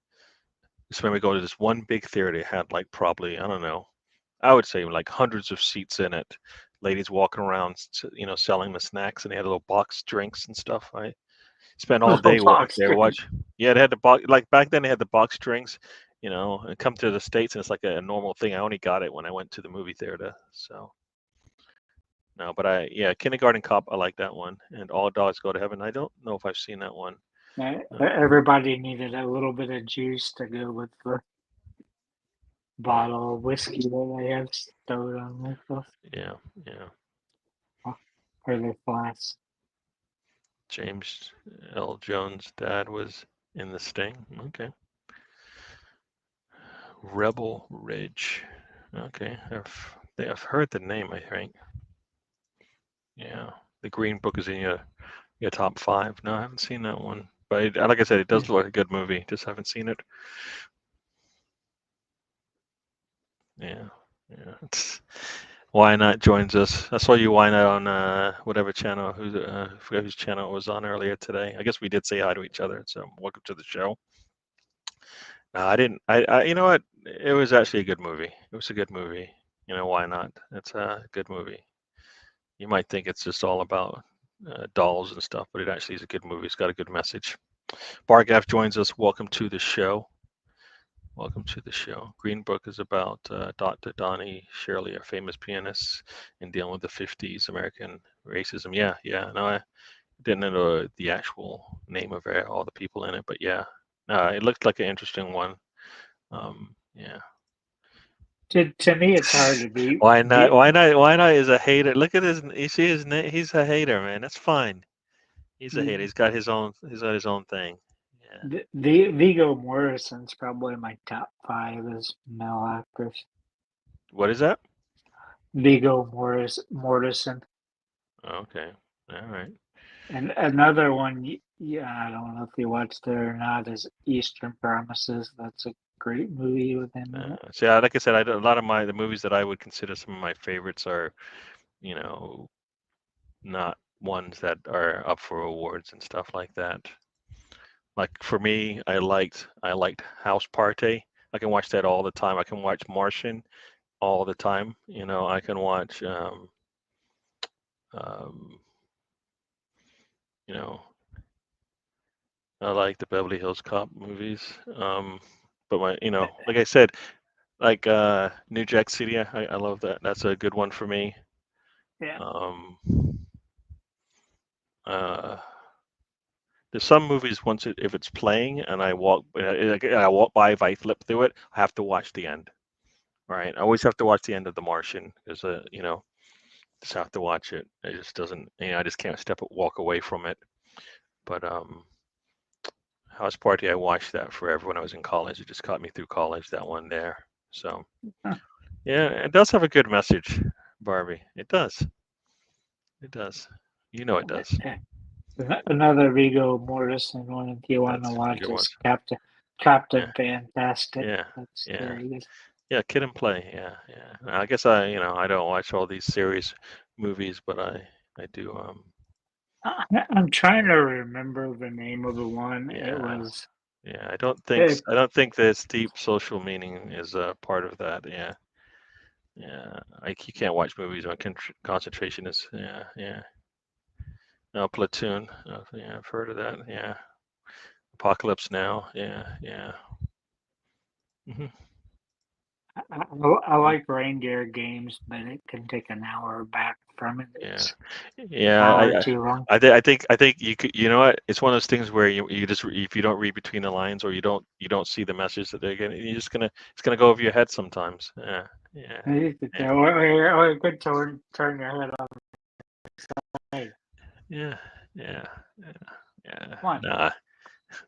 Just remember go to this one big theater. It had like probably, I don't know, I would say like hundreds of seats in it. Ladies walking around, selling the snacks, and they had little box drinks and stuff. I spent all Little day box there drink. watch. Yeah, they had the box, like back then they had the box drinks, and come to the States and it's like a normal thing. I only got it when I went to the movie theater. So no, but yeah, Kindergarten Cop, I like that one. And All Dogs Go to Heaven. I don't know if I've seen that one. Everybody needed a little bit of juice to go with the Yeah, bottle of whiskey that they have stowed on with us, yeah, yeah. or the flask. James L. Jones' dad was in The Sting. Okay. Rebel Ridge. Okay. I've heard the name, I think. Yeah. The Green Book is in your top five. No, I haven't seen that one. But like I said, it does look like a good movie. Just haven't seen it. Yeah. Yeah. Why Not joins us. I saw you Why Not on whatever channel, I forget whose channel it was on earlier today. I guess we did say hi to each other. So welcome to the show. No, I didn't. You know what? It was actually a good movie. It was a good movie. Why not? It's a good movie. You might think it's just all about dolls and stuff, but it actually is a good movie. It's got a good message. Bargav joins us. Welcome to the show. Welcome to the show. Green Book is about Dr. Donnie Shirley, a famous pianist, in dealing with the 50s American racism. Yeah, yeah. No, I didn't know the actual name of all the people in it, but yeah. It looked like an interesting one. Yeah. To me, it's hard to be. Why not? Why not? Why not is a hater. Look at his. You see his name. He's a hater, man. That's fine. He's a hater. He's got his own. He's got his own thing. Yeah. The Viggo Mortensen's probably my top 5 as male actors. What is that? Viggo Mortensen. Okay. All right. And another one, yeah, I don't know if you watched it or not, is Eastern Promises. That's a great movie with him in it. See, like I said, a lot of the movies that I would consider some of my favorites are, you know, not ones that are up for awards and stuff like that. Like for me, I liked House Party. I can watch that all the time. I can watch Martian all the time. I can watch um, you know, I like the Beverly Hills Cop movies. But like I said, like New Jack City, I love that. That's a good one for me. Yeah. Um, uh, there's some movies if it's playing and I walk by, if I flip through it, I have to watch the end. Right? I always have to watch the end of The Martian because just have to watch it. It just doesn't. I just can't walk away from it. But House Party, I watched that forever when I was in college. It just caught me through college, that one there. So yeah, it does have a good message, Barbie. It does. It does. It does. Another Viggo Mortensen one, if you want to That's a watch, good one. is Yeah, Captain Fantastic. yeah, That's yeah, very good. yeah. Kid and Play. Yeah, yeah. I guess I don't watch all these series movies, but I do. I'm trying to remember the name of the one. It Yeah, was yeah. it, I don't think this deep social meaning is a part of that. Yeah, yeah. Like you can't watch movies when concentration is. Yeah, yeah. No, Platoon. Yeah, I've heard of that. Yeah. Apocalypse Now. Yeah, yeah. Hmm. I like reindeer games, but it can take an hour back from it. Yeah, It's yeah. far too long. I think you could. You know what? It's one of those things where you just if you don't read between the lines or you don't see the message that they're getting, you're just gonna it's gonna go over your head sometimes. Yeah, yeah, yeah, Or it could turn your head off. Hey, yeah, yeah, yeah. Yeah. come on. Nah,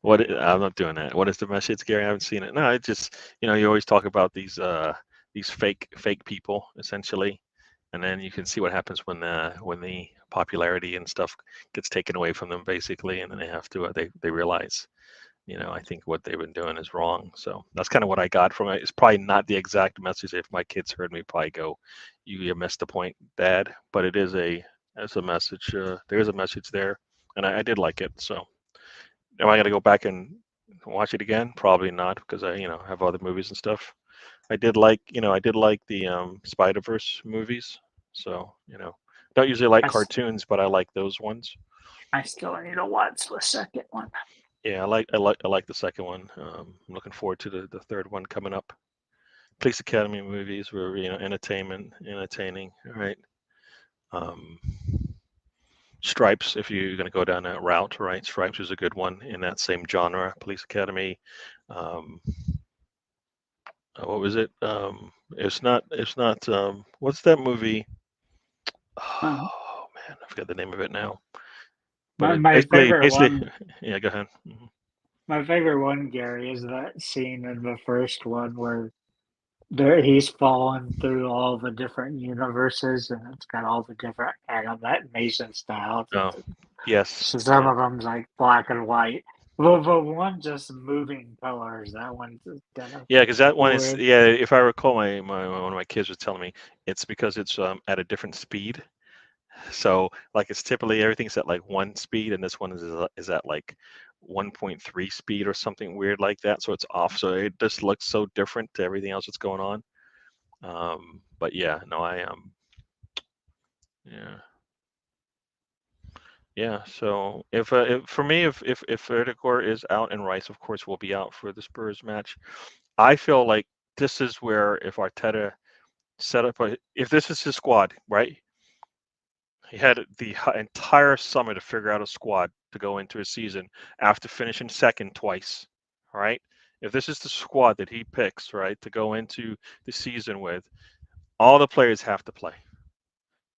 I'm not doing that. What is the message, Gary? I haven't seen it. No, it just you always talk about these fake people essentially, and then you can see what happens when the popularity and stuff gets taken away from them basically, and then they have to they realize I think what they've been doing is wrong. So that's kind of what I got from it. It's probably not the exact message. If my kids heard me, probably go, "You missed the point, Dad." But it is a message. There is a message there, and I did like it. So am I gonna go back and watch it again? Probably not, because I have other movies and stuff. I did like the Spider-Verse movies. So don't usually like I, cartoons, but I like those ones. I still need to watch the second one. Yeah, I like the second one. I'm looking forward to the third one coming up. Police Academy movies were entertaining. All right. Um, Stripes, if you're going to go down that route, right? Stripes is a good one in that same genre. Police Academy. Um, what was it? It's not. It's not. What's that movie? Uh, Oh man, I forgot the name of it now. But my it my favorite basically, one yeah. Go ahead. Mhm. My favorite one, Gary, is that scene in the first one where he's falling through all the different universes, and it's got all the different animation styles. Oh, yes. So some Yeah. of them's like black and white. Well, but one just moving colors. That one's just kind of Yeah, because that one is, weird. yeah, if I recall, one of my kids was telling me it's because it's at a different speed. So like it's typically everything's at like one speed, and this one is at like 1.3 speed or something weird like that. So it's off. So it just looks so different to everything else that's going on. But yeah, no, yeah, yeah. So if for me, if Erdegaard is out and Rice, of course, will be out for the Spurs match. I feel like this is where if Arteta set up if this is his squad, right? He had the entire summer to figure out a squad to go into a season after finishing second twice. All right. If this is the squad that he picks, right, to go into the season with, all the players have to play.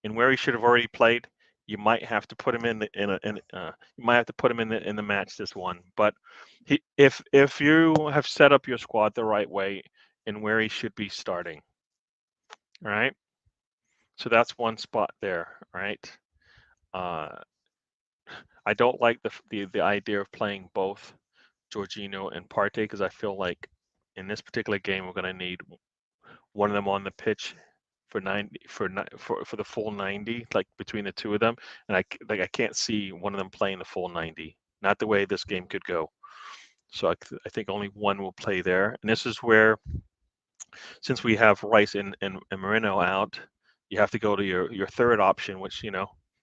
And where he should have already played, you might have to put him you might have to put him in the match this one. But if you have set up your squad the right way and where he should be starting, all right. So that's one spot there, right? Uh, I don't like the idea of playing both Jorginho and Partey because I feel like in this particular game we're going to need one of them on the pitch for 90 for the full 90, like between the two of them, and I can't see one of them playing the full 90. Not the way this game could go. So I think only one will play there, and this is where since we have Rice and Marino out, you have to go to your third option, which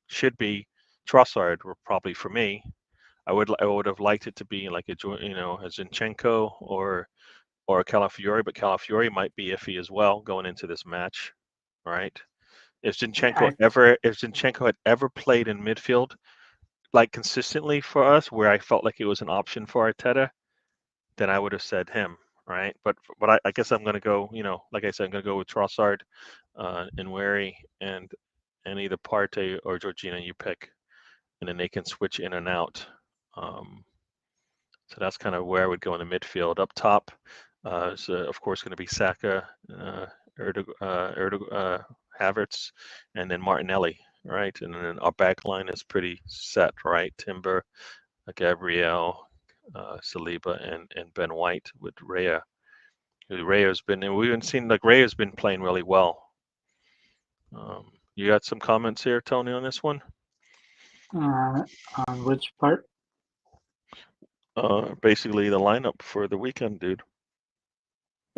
should be Trossard, probably for me. I would have liked it to be like a Zinchenko or a Calafiori, but Calafiori might be iffy as well going into this match, right? I If Zinchenko had ever played in midfield like consistently for us, where I felt like it was an option for Arteta, then I would have said him, right? But I guess I'm gonna go, like I said, I'm gonna go with Trossard, and Wary and either Partey or Georgina you pick, and then they can switch in and out. Um, So that's kind of where I would go in the midfield. Up top is, of course, going to be Saka, Havertz, and then Martinelli, right? And then our back line is pretty set, right? Timber, Gabriel, Saliba, and Ben White with Raya. Raya's been, and we haven't seen like Raya's been playing really well. You got some comments here, Tony, on this one? on which part? Basically the lineup for the weekend, dude.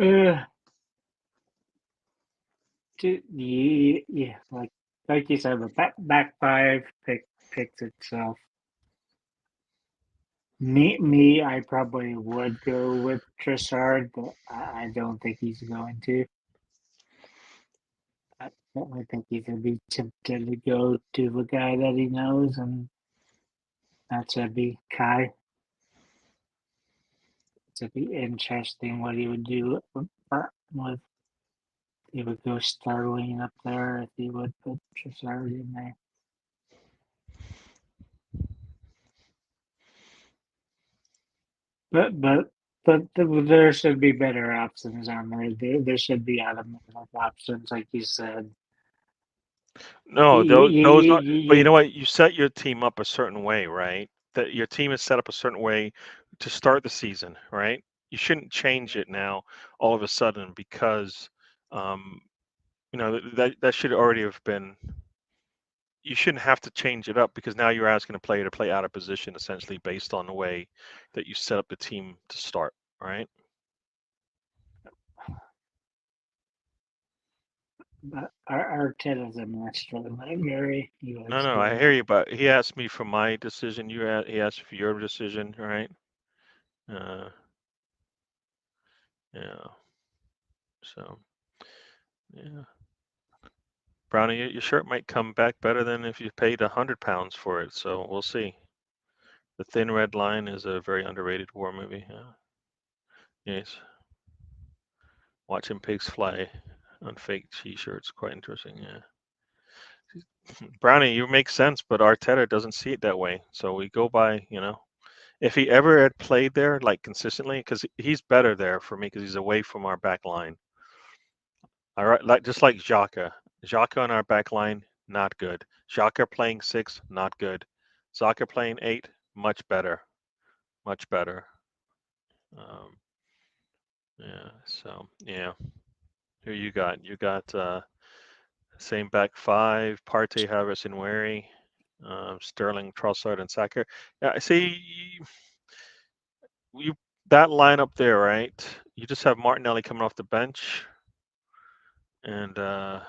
Uh, yeah, like you said, the back five picks itself. I probably would go with Trossard, but I don't think he's going to. I think he's gonna be tempted to go to the guy that he knows, and that's gonna be Kai. It's gonna be interesting what he would do with he would go Starling up there if he would put Trossard in there. But there should be better options on there. There should be automatic options, like you said. No, You, those you, are. But you know you, what? You set your team up a certain way, right? That your team is set up a certain way to start the season, right? You shouldn't change it now all of a sudden because, um, that should already have been. You shouldn't have to change it up because now you're asking a player to play out of position essentially based on the way that you set up the team to start, right? Arteta's a master of that, Gary. He No, likes no, I doing hear that. you, but he asked me for my decision. He asked for your decision, right? Uh, yeah. So, yeah. Brownie, your shirt might come back better than if you paid £100 for it. So we'll see. The Thin Red Line is a very underrated war movie. Yeah. Yes. Watching pigs fly on fake T-shirts, quite interesting. Yeah. Brownie, you make sense, but Arteta doesn't see it that way. So we go by, if he ever had played there like consistently, because he's better there for me because he's away from our back line. All right, just like Xhaka. Xhaka on our back line, not good. Xhaka playing 6, not good. Xhaka playing 8, much better. Much better. Um, yeah, so, yeah. Who you got? You got same back 5, Partey, Havertz, and Wary. Sterling, Trossard, and Saka. Yeah, I see you that lineup there, right? You just have Martinelli coming off the bench, and I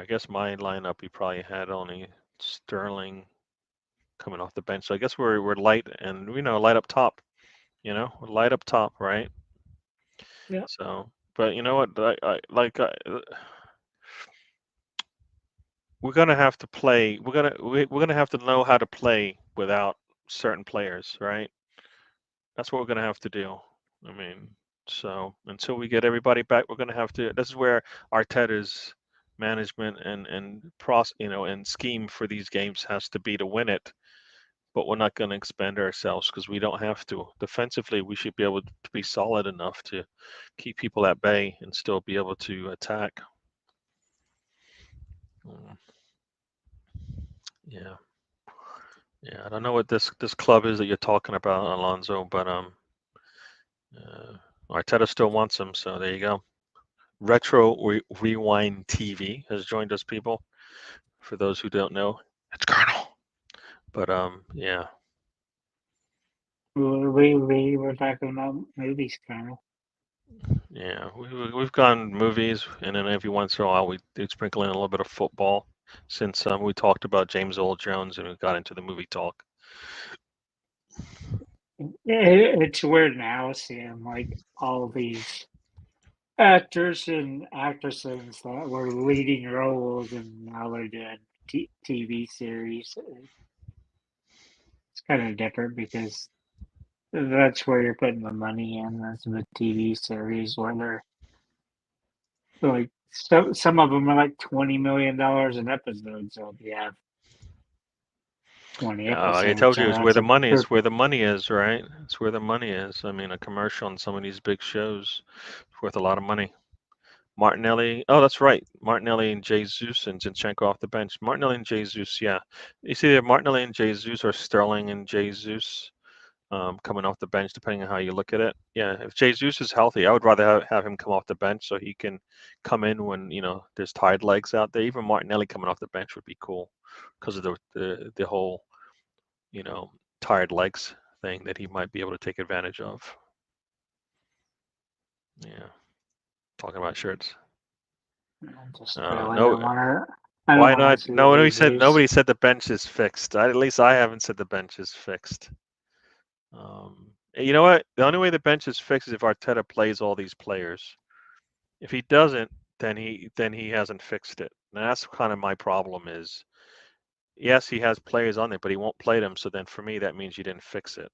guess my lineup you probably had only Sterling coming off the bench. So I guess we're light and light up top. We're light up top, right? Yeah. So, but you know what? We're gonna have to play. We're gonna have to know how to play without certain players, right? That's what we're gonna have to do. I mean, so until we get everybody back, we're gonna have to. This is where Arteta's management and scheme for these games has to be to win it. But we're not going to expand ourselves because we don't have to. Defensively, we should be able to be solid enough to keep people at bay and still be able to attack. Yeah. Yeah, I don't know what this club is that you're talking about, Alonso, but Arteta still wants him, so there you go. Rewind TV has joined us, people. For those who don't know, it's Colonel. But yeah. We're talking about movies, Colonel. Yeah, we've gone movies, and then every once in a while we do sprinkle in a little bit of football. Since we talked about James Earl Jones and we got into the movie talk. It's weird now seeing like all these actors and actresses that were leading roles, and now they're doing TV series. It's kind of different because that's where you're putting the money in. That's the TV series where they're like some of them are like $20 million an episode. So if you have 20 I episodes, told you so it's where that's the a money per. is. Where the money is, right? It's where the money is. I mean, a commercial on some of these big shows is worth a lot of money. Martinelli. Oh, that's right. Martinelli and Jesus and Zinchenko off the bench. Martinelli and Jesus. Yeah, you see, either Martinelli and Jesus or Sterling and Jesus. Coming off the bench, depending on how you look at it. Yeah, if Jesus is healthy, I would rather have him come off the bench so he can come in when there's tired legs out there. Even Martinelli coming off the bench would be cool because of the whole you know tired legs thing that he might be able to take advantage of. Yeah, talking about shirts. I just really No, don't want to. I don't why want not? to see No, Jesus. nobody said the bench is fixed. At least I haven't said the bench is fixed. You know what? The only way the bench is fixed is if Arteta plays all these players. If he doesn't, then he hasn't fixed it. And that's kind of my problem is, yes, he has players on there, but he won't play them. So then for me, that means you didn't fix it.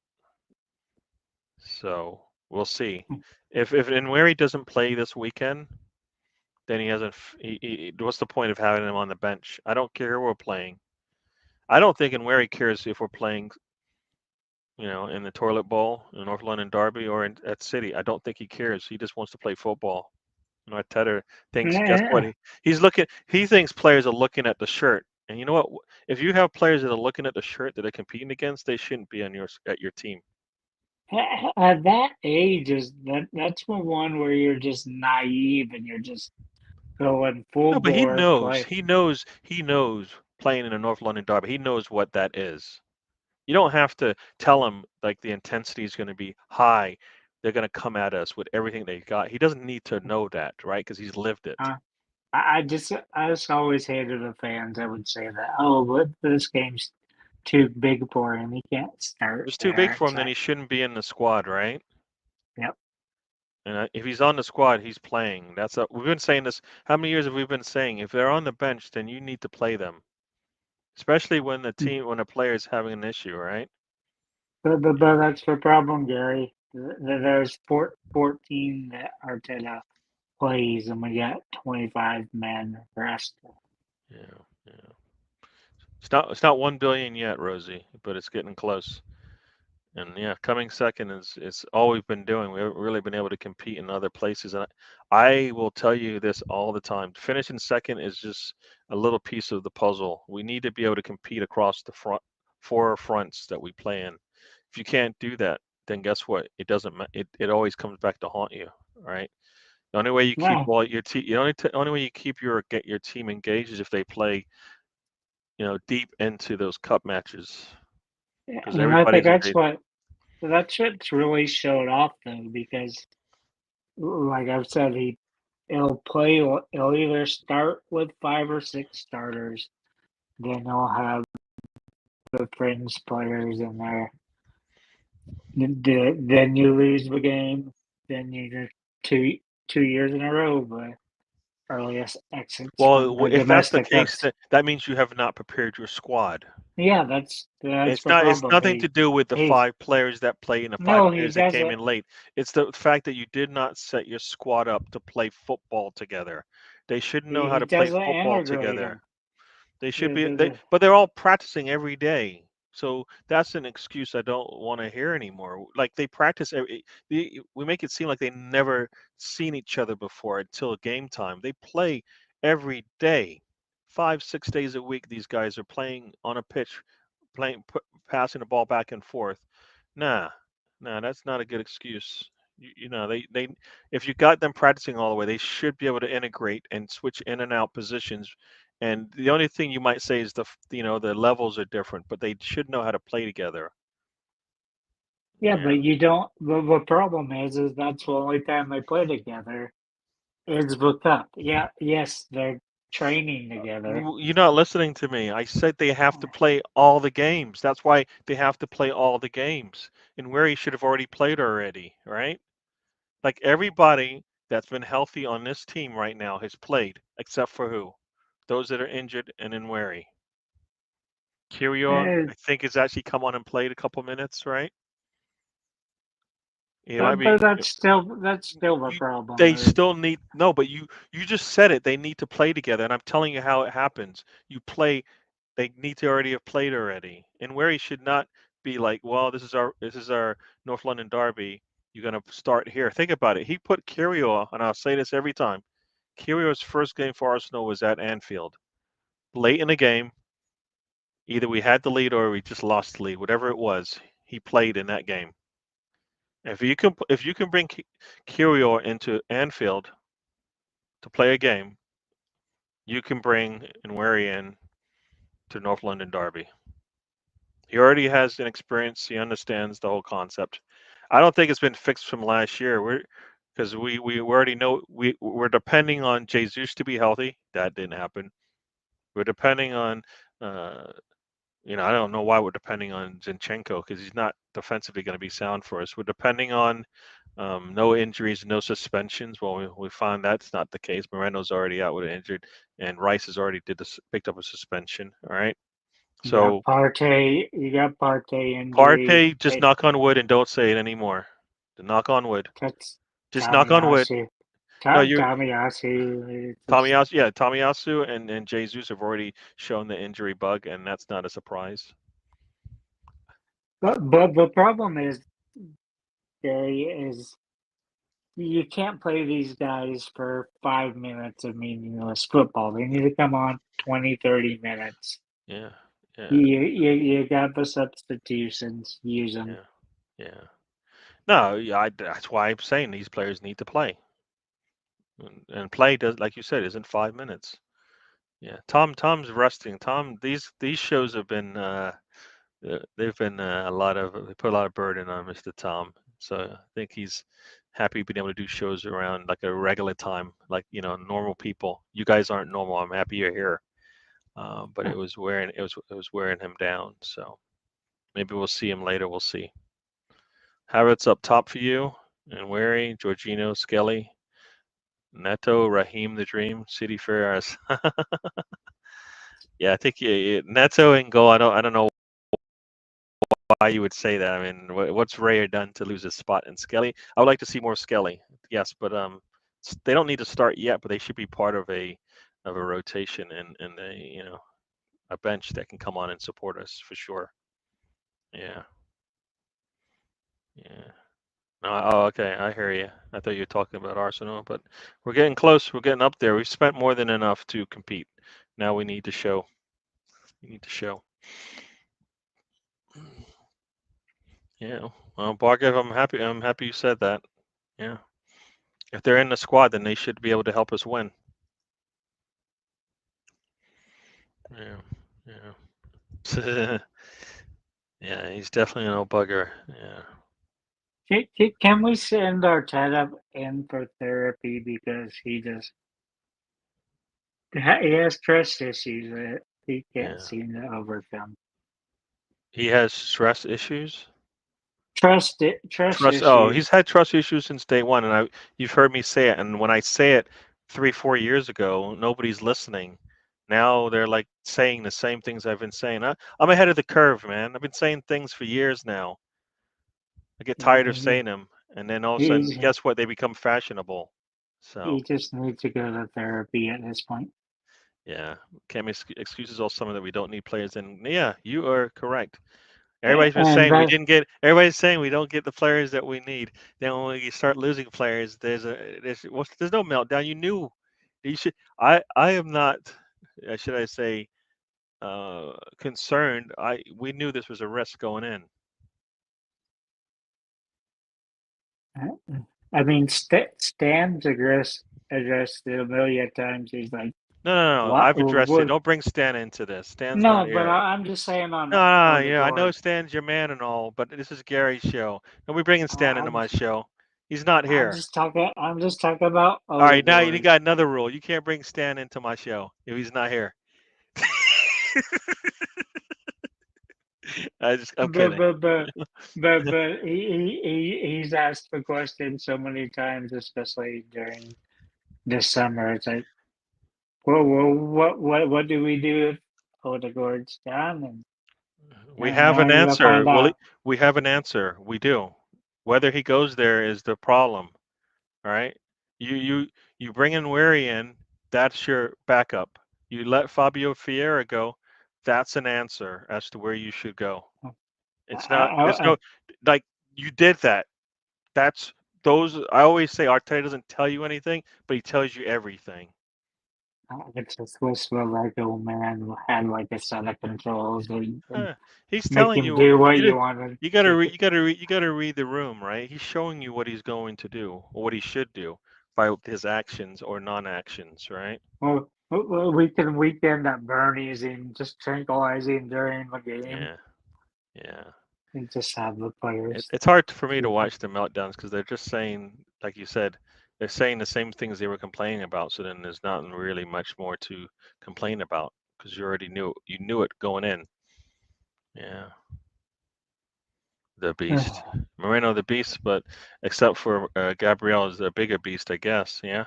So we'll see. If and where he doesn't play this weekend, then he hasn't. What's the point of having him on the bench? I don't care who we're playing. I don't think in where he cares if we're playing, in the Toilet Bowl, in North London Derby, or at City. I don't think he cares. He just wants to play football. Arteta thinks, guess what? Eh, He's looking. He thinks players are looking at the shirt. And you know what? If you have players that are looking at the shirt that they're competing against, they shouldn't be on at your team. At that age, that's the one where you're just naive and you're just going full No, but he bore knows. play. He knows playing in a North London Derby. He knows what that is. You don't have to tell him like the intensity is going to be high. They're going to come at us with everything they got. He doesn't need to know that, right? Because he's lived it. Uh, I just always hated the fans that would say that. Oh, but this game's too big for him. He can't If start it's too big there. for It's him, then like, he shouldn't be in the squad, right? yep. And if he's on the squad, he's playing. We've been saying this. How many years have we been saying? If they're on the bench, then you need to play them, especially when a player is having an issue, right? But that's the problem, Gary. There's 14 that Arteta plays, and we got 25 men rest. Yeah, yeah. It's not 1 billion yet, Rosie, but it's getting close. And yeah, coming second is all we've been doing. We haven't really been able to compete in other places. And I will tell you this all the time. Finishing second is just a little piece of the puzzle. We need to be able to compete across the four fronts that we play in. If you can't do that, then guess what? It doesn't. It always comes back to haunt you, right? The only way you keep No, all your team, only way you keep get your team engaged is if they play, deep into those cup matches because and I think everybody's engaged. that's what's really showed off though, because like I've said, he'll either start with 5 or 6 starters, then he'll have the fringe players in there. Then you lose the game. Then you're two years in a row, the earliest exits from Well, the if that's the domestic case, cups. that means you have not prepared your squad. Yeah, that's It's the not. It's problem. nothing to do with the He's five players that play and the five no, he players that came doesn't. in late. It's the fact that you did not set your squad up to play football together. They should know how He to play doesn't football integrate together. them. They should The, be. the, the, But they're all practicing every day. So that's an excuse I don't want to hear anymore. Like they practice we make it seem like they never seen each other before until game time. They play every day, 5, 6 days a week. These guys are playing on a pitch, passing the ball back and forth. Nah, nah, that's not a good excuse. They if you got them practicing all the way, they should be able to integrate and switch in and out positions. And the only thing you might say is the levels are different, but they should know how to play together. yeah, Yeah. but you don't. The problem is that's the only time they play together. Is the cup. Yeah, yes, they're training together. You're not listening to me. I said they have to play all the games. That's why they have to play all the games. And where he should have already played already, right? Like everybody that's been healthy on this team right now has played, except for who? Those that are injured and in wary. Kyrgios, Uh, I think, has actually come on and played a couple minutes, right? He might but be. that's still the You, problem. they Is still need no, but you just said it. They need to play together, and I'm telling you how it happens. You play. They need to already have played already, and where he should not be like, well, this is our North London derby. You're gonna start here. Think about it. He put Kyrgios, and I'll say this every time. Kyrgios' first game for Arsenal was at Anfield. Late in the game, either we had the lead or we just lost the lead. Whatever it was, he played in that game. If you can bring Kyrgios into Anfield to play a game, you can bring Nweri in to North London Derby. He already has an experience. He understands the whole concept. I don't think it's been fixed from last year. Because we already know we're depending on Jesus to be healthy. That didn't happen. We're depending on, I don't know why we're depending on Zinchenko because he's not defensively going to be sound for us. We're depending on no injuries, no suspensions. Well, we found that's not the case. Moreno's already out with an injured, and Rice has already picked up a suspension. All right. So You got Partey injury. Partey, just knock on wood and don't say it anymore. To knock on wood. That's Just knock on wood. Tomiyasu. No, you're Tomiyasu. Tomiyasu. Yeah, Tomiyasu and Jesus have already shown the injury bug, and that's not a surprise. But the problem is, Gary, is you can't play these guys for 5 minutes of meaningless football. They need to come on 20, 30 minutes. Yeah, yeah, You got the substitutions. Use them. yeah. No, yeah, that's why I'm saying these players need to play. And play does, like you said, isn't 5 minutes. Yeah, Tom's resting. These shows have been they've been they put a lot of burden on Mr. Tom. So I think he's happy being able to do shows around like a regular time, like normal people. You guys aren't normal. I'm happy you're here. But it was wearing him down. So maybe we'll see him later. We'll see. Havertz up top for you, and Wary, Jorginho, Skelly, Neto, Raheem the Dream, City Ferris. Yeah, I think Neto and goal. I don't know why you would say that. I mean, what's Rayer done to lose his spot in Skelly? I would like to see more Skelly. Yes, but they don't need to start yet, but they should be part of a rotation and a bench that can come on and support us for sure. Yeah, yeah. Oh, okay. I hear you. I thought you were talking about Arsenal, but we're getting close. We're getting up there. We've spent more than enough to compete. Now we need to show. We need to show. Yeah. Well, Bargev, I'm happy. I'm happy you said that. Yeah. If they're in the squad, then they should be able to help us win. Yeah. Yeah. Yeah. He's definitely an old bugger. Yeah. Can we send our Arteta in for therapy because he has trust issues that he can't Yeah. seem to overcome? He has stress issues. Trust Oh, issues. he's had trust issues since day one, and you've heard me say it. And when I say it 3-4 years ago, nobody's listening. Now they're like saying the same things I've been saying. I'm ahead of the curve, man. I've been saying things for years now. I get tired of saying them, and then all of a sudden, He guess what? They become fashionable. So just needs to go to therapy at this point. yeah, can't make excuses all summer that we don't need players. And yeah, you are correct. Everybody's been saying we didn't get. Everybody's saying we don't get the players that we need. Then when you start losing players, there's no meltdown. You knew. You should. I am not. Should I say? Concerned. We knew this was a risk going in. I mean, Stan's addressed it a million times. He's like, No. what? I've addressed it. Don't bring Stan into this. Stan's No, not but here. I'm just saying on No. the Yeah, I know board. Stan's your man and all, but this is Gary's show. Don't be bringing Stan into I'm, my show. He's not here. I'm just talking about All right, now you overboard. got another rule. You can't bring Stan into my show if he's not here. I'm kidding. But he's asked the question so many times, especially during the summer. It's like, well, what do we do if Odegaard's gone? And We have an you'll answer. find out. We have an answer. We do. Whether he goes there is the problem. All right. You bring in Weary in. That's your backup. You let Fabio Vieira go. That's an answer as to where you should go. It's not. It's no like you did that. That's those. I always say Arteta doesn't tell you anything, but he tells you everything. I just wish the Lego man had like a set of controls and He's make telling him you do what you you wanted. you gotta read you gotta read the room, right? He's showing you what he's going to do or what he should do by his actions or non-actions, right? Well, we can end up Bernie's and just tranquilizing during the game Yeah, yeah. and just have the players. It's hard for me to watch the meltdowns because they're just saying, like you said, they're saying the same things they were complaining about. So then there's not really much more to complain about because you already knew it going in. Yeah. the beast. Moreno the beast, but except for Gabriel is the bigger beast, I guess. Yeah,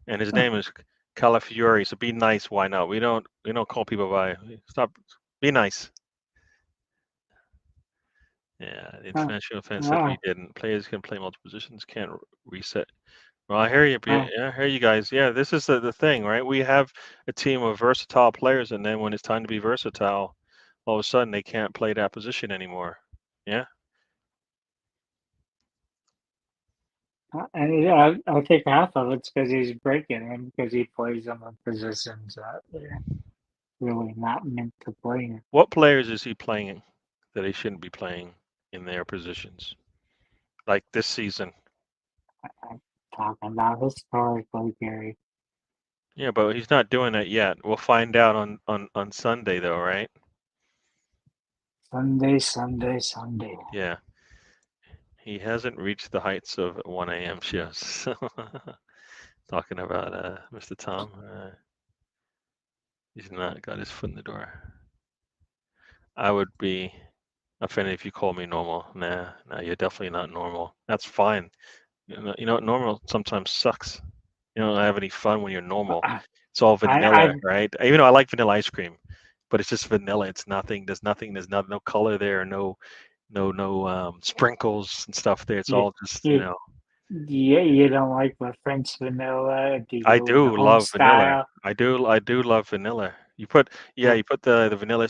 and his name is Calafiore. So be nice. Why not? We don't call people by. Stop. Be nice. Yeah, the international offense said we didn't. Players can play multiple positions, can't reset. Well, I hear you. I hear you guys. Yeah, this is the thing, right? We have a team of versatile players, and then when it's time to be versatile, all of a sudden they can't play that position anymore. Yeah. I think half of it's because he's breaking him because he plays them in positions that they're really not meant to play in. What players is he playing that he shouldn't be playing in their positions? Like this season. I'm talking about historically, Gary. Yeah, but he's not doing that yet. We'll find out on Sunday though, right? Sunday. Yeah. He hasn't reached the heights of 1 a.m. shows. Talking about Mr. Tom. He's not got his foot in the door. I would be offended if you call me normal. Nah, you're definitely not normal. That's fine. Normal sometimes sucks. You don't have any fun when you're normal. It's all vanilla, right? Even though I like vanilla ice cream, but it's just vanilla. It's nothing. There's nothing. There's no color there. No sprinkles and stuff there. It's all just Yeah, you don't like the French vanilla? Do you I go with the do home love vanilla. style? I do love vanilla. You put the vanilla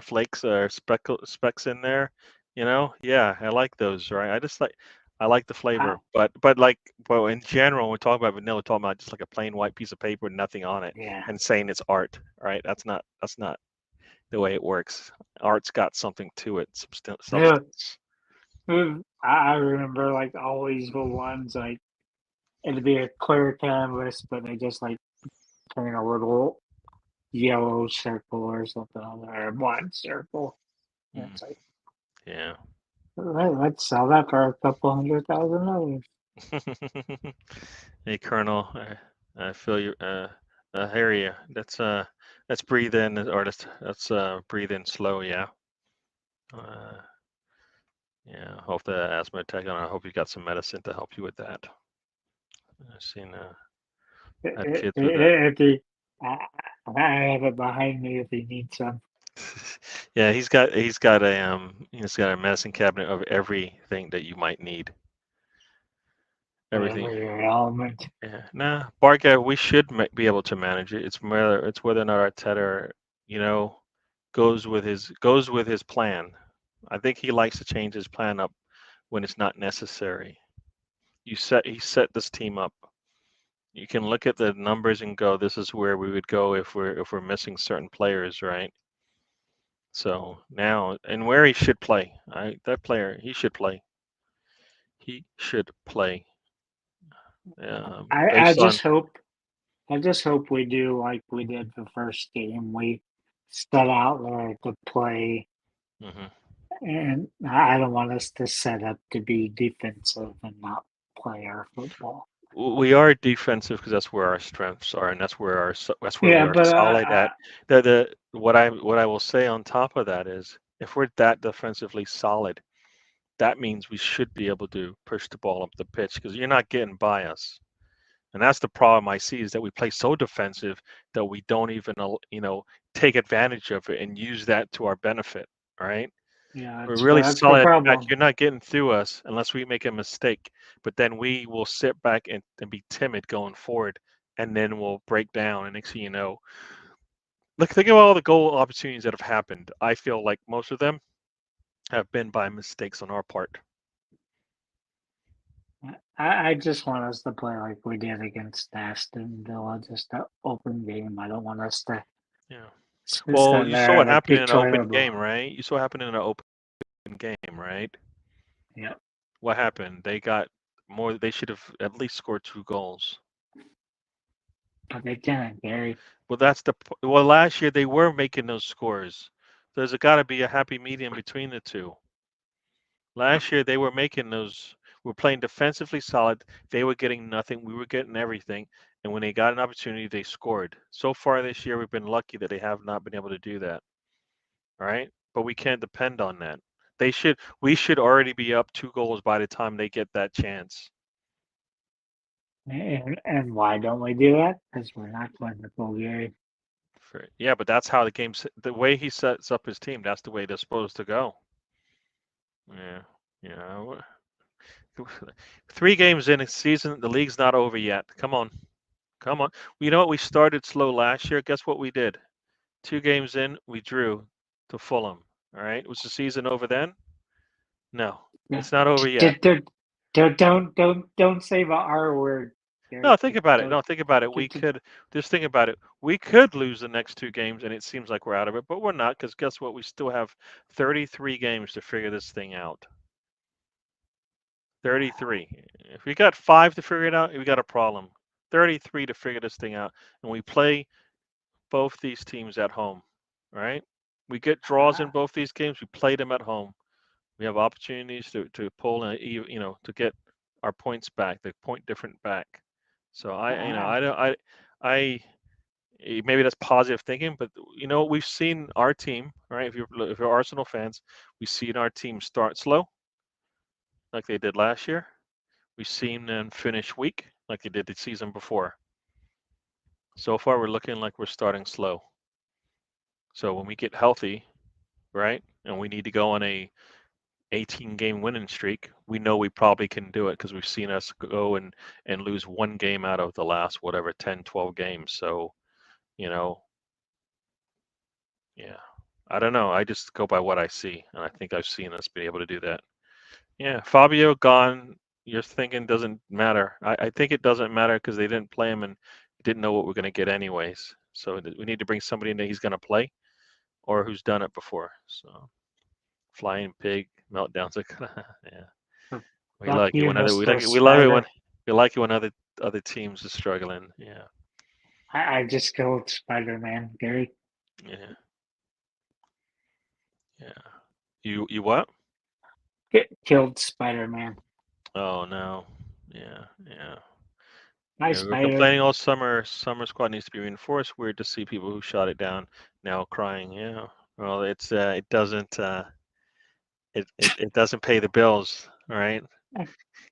flakes or specks in there, Yeah, I like those, right? I like the flavor, but in general, when we talk about vanilla, we're talking about just like a plain white piece of paper with nothing on it, Yeah. and saying it's art, right? That's not the way it works. Art's got something to it, substance. I remember like always the ones like it'd be a clear canvas, but they just like turn a little yellow circle or something on there, or one circle. And it's like, Yeah. let's sell that for $200,000. Hey, Colonel, I feel you. I hear you. Let's breathe in, or let's breathe in slow. Yeah. Uh, yeah. Hope the asthma attack. I hope you got some medicine to help you with that. I've seen had kids with that. I have it behind me if you need some. Yeah, he's got a medicine cabinet of everything that you might need. Everything. Whatever your element. Yeah, nah, Barca, we should be able to manage it. It's whether or not Arteta, goes with his plan. I think he likes to change his plan up when it's not necessary. He set this team up. You can look at the numbers and go, this is where we would go if we're missing certain players, right? So now, and where he should play, that player, he should play. He should play. I Based on. just hope we do like we did the first game. We set out there to play, Mhm. and I don't want us to set up to be defensive and not play our football. We are defensive because that's where our strengths are, and that's where we Yeah, are but solid at. What I will say on top of that is, if we're that defensively solid, that means we should be able to push the ball up the pitch because you're not getting by us. And that's the problem I see, is that we play so defensive that we don't even take advantage of it and use that to our benefit, right? yeah, We're really that's the solid at the back. problem. You're not getting through us unless we make a mistake. But then we will sit back and be timid going forward, and then we'll break down. And next thing you know, look, think of all the goal opportunities that have happened. I feel like most of them have been by mistakes on our part. I just want us to play like we did against Aston Villa, just an open game. I don't want us to Yeah. sit Well, you saw there what like happened in an open enjoyable. game, right? You saw what happened in an open game, right? Yeah, What happened? They got more. They should have at least scored 2 goals. but they didn't, Gary. Well, last year they were making those scores. There's got to be a happy medium between the two. Last year they were making those. We're playing defensively solid. They were getting nothing. We were getting everything. And when they got an opportunity, they scored. So far this year, we've been lucky that they have not been able to do that. Right? But we can't depend on that. We should already be up 2 goals by the time they get that chance. And why don't we do that? Because we're not going to Bulgaria. Yeah, but that's how the way he sets up his team. That's the way they're supposed to go. Yeah, yeah. 3 games in a season, the league's not over yet. Come on, come on. You know what? We started slow last year. Guess what we did? 2 games in, we drew to Fulham. All right, was the season over then? No, it's not over yet. Don't say the R word. No, think about it. Don't, No, think about it. We could just think about it. We could lose the next 2 games, and it seems like we're out of it, but we're not because guess what? We still have 33 games to figure this thing out. 33. If we got 5 to figure it out, we got a problem. 33 to figure this thing out, and we play both these teams at home. Right? We get draws in both these games. We play them at home. We have opportunities to pull and to get our points back, the point different back. So I maybe that's positive thinking, but we've seen our team, right? If you're Arsenal fans, we've seen our team start slow, like they did last year. We've seen them finish weak, like they did the season before. So far, we're looking like we're starting slow. So when we get healthy, right, and we need to go on a 18-game winning streak, we know we probably can do it because we've seen us go and lose 1 game out of the last, whatever, 10, 12 games. So, yeah, I don't know. I just go by what I see, and I think I've seen us be able to do that. Yeah, Fabio gone. You're thinking doesn't matter. I think it doesn't matter because they didn't play him and didn't know what we're going to get anyways. So we need to bring somebody in that he's going to play or who's done it before. So flying pig meltdowns. Yeah. We fuck like it you, when other Mr. we love it when Spider. we like it when other teams are struggling. Yeah. I just killed Spider-Man, Gary. Yeah. Yeah. You what? Killed Spider-Man. Oh no. Yeah. Yeah. Hi, Yeah, we were Spider. complaining all summer. Summer squad needs to be reinforced. Weird to see people who shot it down now crying. Yeah. Well, it doesn't it doesn't pay the bills. All right.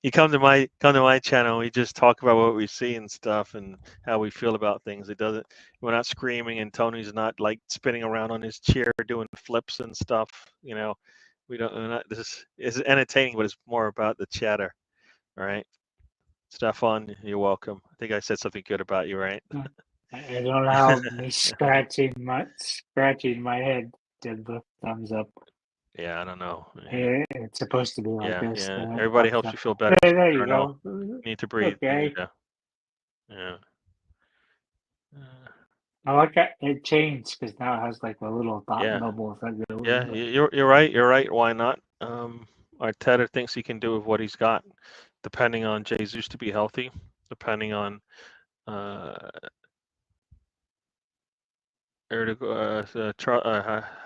You come to my channel. We just talk about what we see and stuff and how we feel about things. It doesn't. We're not screaming, and Tony's not like spinning around on his chair doing flips and stuff. We don't. We're not, this is entertaining, but it's more about the chatter. All right, Stefan, you're welcome. I think I said something good about you, right? I don't know how me scratching my head did the thumbs up. Yeah, I don't know. Yeah, It's supposed to be like yeah, this. yeah. The Everybody thumbs helps up. you feel better. There you Journal. go. You need to breathe. You need Okay. to. Yeah. I like it changed because now it has like a little thought Yeah. bubble that goes. Yeah, you're right. You're right. Why not? Arteta thinks he can do with what he's got, depending on Jesus to be healthy, depending on uh,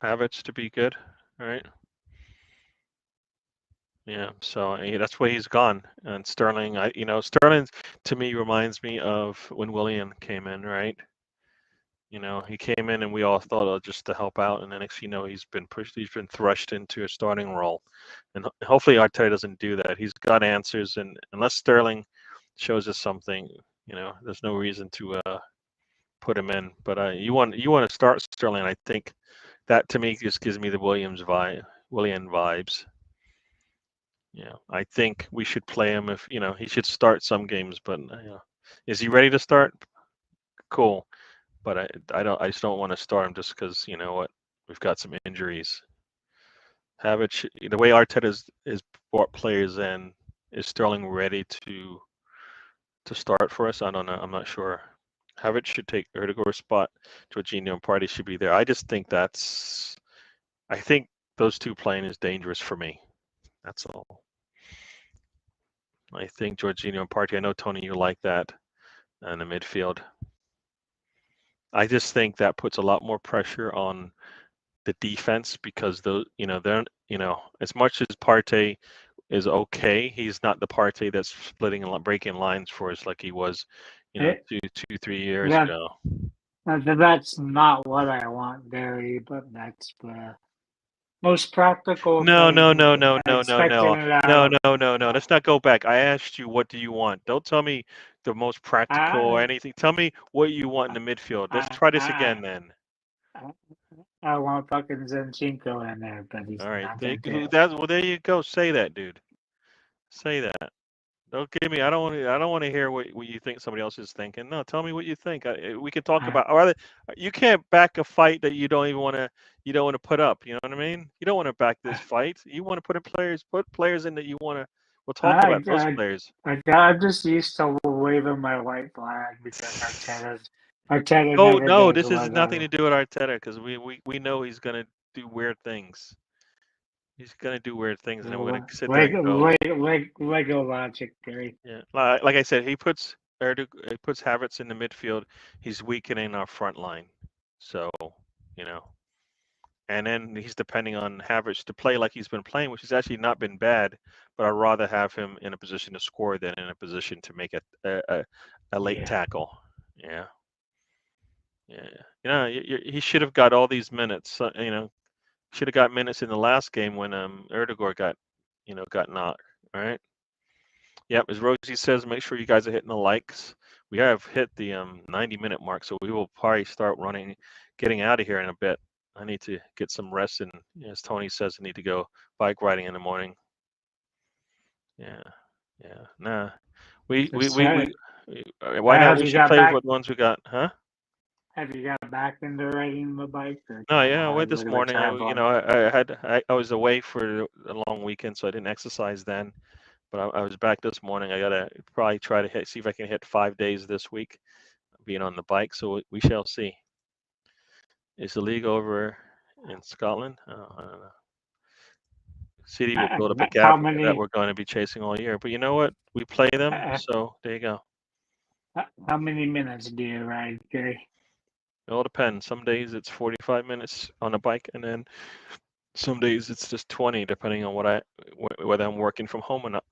Havertz to be good. All right. Yeah. So that's why he's gone. And Sterling, Sterling to me reminds me of when Willian came in. Right. He came in and we all thought just to help out, and then next he's been pushed, he's been thrust into a starting role, and hopefully Arteta doesn't do that. He's got answers, and unless Sterling shows us something, there's no reason to put him in. But you want to start Sterling. I think that to me just gives me the Willian vibes. Yeah, I think we should play him if he should start some games, but is he ready to start? Cool. But I just don't want to start him just because you know what, we've got some injuries. The way Arteta is brought players in, is Sterling ready to start for us? I don't know. I'm not sure. Havertz should take Erdegaard's spot. Jorginho and Partey should be there. I just think I think those two playing is dangerous for me. That's all. I think Jorginho and Partey. I know Tony, you like that in the midfield. I just think that puts a lot more pressure on the defense because they're as much as Partey is okay, he's not the Partey that's splitting and breaking lines for us like he was, It, 3 years that ago. that's not what I want, Gary. But that's most practical No, play no, to no, do. no, I no, no, expected no, it out no, of. no, no, no. Let's not go back. I asked you, what do you want? Don't tell me the most practical or I anything. Tell me what you want in the midfield. Let's I try this I again then. I, I want fucking Zinchenko in there, but he's All right. not gonna do it. Well, there you go. Say that, dude. Say that. Don't give me. I don't want to. I don't want to hear what you think somebody else is thinking. No, tell me what you think. We can talk I, about. Or rather, you can't back a fight that you don't even want to. You don't want to put up. You know what I mean? You don't want to back this fight. You want to put in players. Put players in that you want to. We'll talk I, about those players. I'm just used to waving my white flag because Arteta Oh never no, does this has what nothing to do with Arteta because we know he's gonna do weird things. He's gonna do weird things, and then we're gonna sit there and go. Lego logic, Gary. Yeah, like I said, he puts he puts Havertz in the midfield. He's weakening our front line. So, you know, and then he's depending on Havertz to play like he's been playing, which has actually not been bad. But I'd rather have him in a position to score than in a position to make a late Yeah. tackle. Yeah, yeah. You know, he should have got all these minutes. You know, should have got minutes in the last game when Erdogan got, got knocked. All right. Yep, as Rosie says, make sure you guys are hitting the likes. We have hit the 90-minute mark, so we will probably start getting out of here in a bit. I need to get some rest, and as Tony says, I need to go bike riding in the morning. Yeah, yeah. Nah, why not? Have We you should got play with back? what ones we got, huh? Have you got back into riding the bike, or No, kind of yeah, I went hard this with the morning. traveling? I was away for a long weekend, so I didn't exercise then. But I was back this morning. I gotta probably try to see if I can hit 5 days this week, being on the bike. So we shall see. Is the league over in Scotland? Oh, I don't know. City will build up a How gap that many? we're going to be chasing all year. But you know what? We play them, Uh, so there you go. how many minutes do you ride, Gary? It all depends. Some days it's 45 minutes on a bike, and then some days it's just 20, depending on whether I'm working from home or not.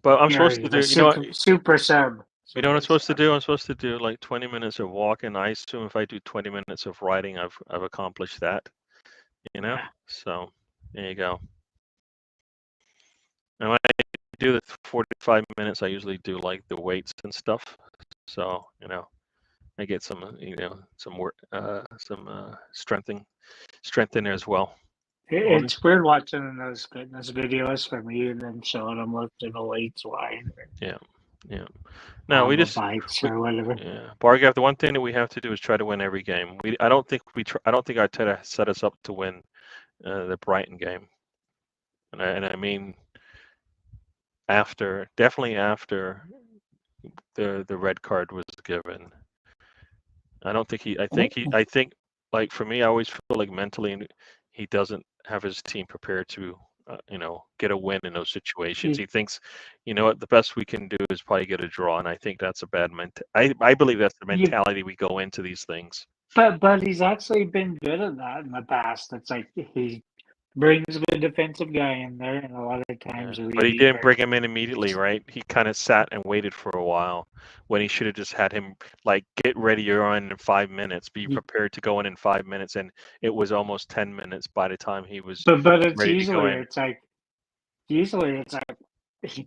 But I'm Yeah, supposed to you're the do, you know what? super sub. You know what I'm Super supposed to sub. do? I'm supposed to do like 20 minutes of walking. I assume if I do 20 minutes of riding, I've accomplished that. You know, Yeah. so there you go. And when I do the 45 minutes, I usually do like the weights and stuff. So I get some some work, some strength in there as well. Morning. It's weird watching those fitness videos from you and then showing them lifting the weights wide Yeah, yeah. No, on the bikes we, or whatever. yeah. Bargav, the one thing that we have to do is try to win every game. I don't think I don't think Arteta set us up to win the Brighton game, and I mean definitely after the red card was given. I don't think I think like for me, I always feel like mentally he doesn't have his team prepared to get a win in those situations. He, He thinks, you know what, the best we can do is probably get a draw, and I think that's a bad I believe that's the you, mentality we go into these things. but he's actually been good at that in the past. It's like he brings the defensive guy in there, and a lot of Yeah, times but he we didn't are. bring him in immediately, right? He kind of sat and waited for a while when he should have just had him like get ready. You're on in 5 minutes. Be prepared to go in 5 minutes, and it was almost 10 minutes by the time he was But it's ready to go usually in. it's like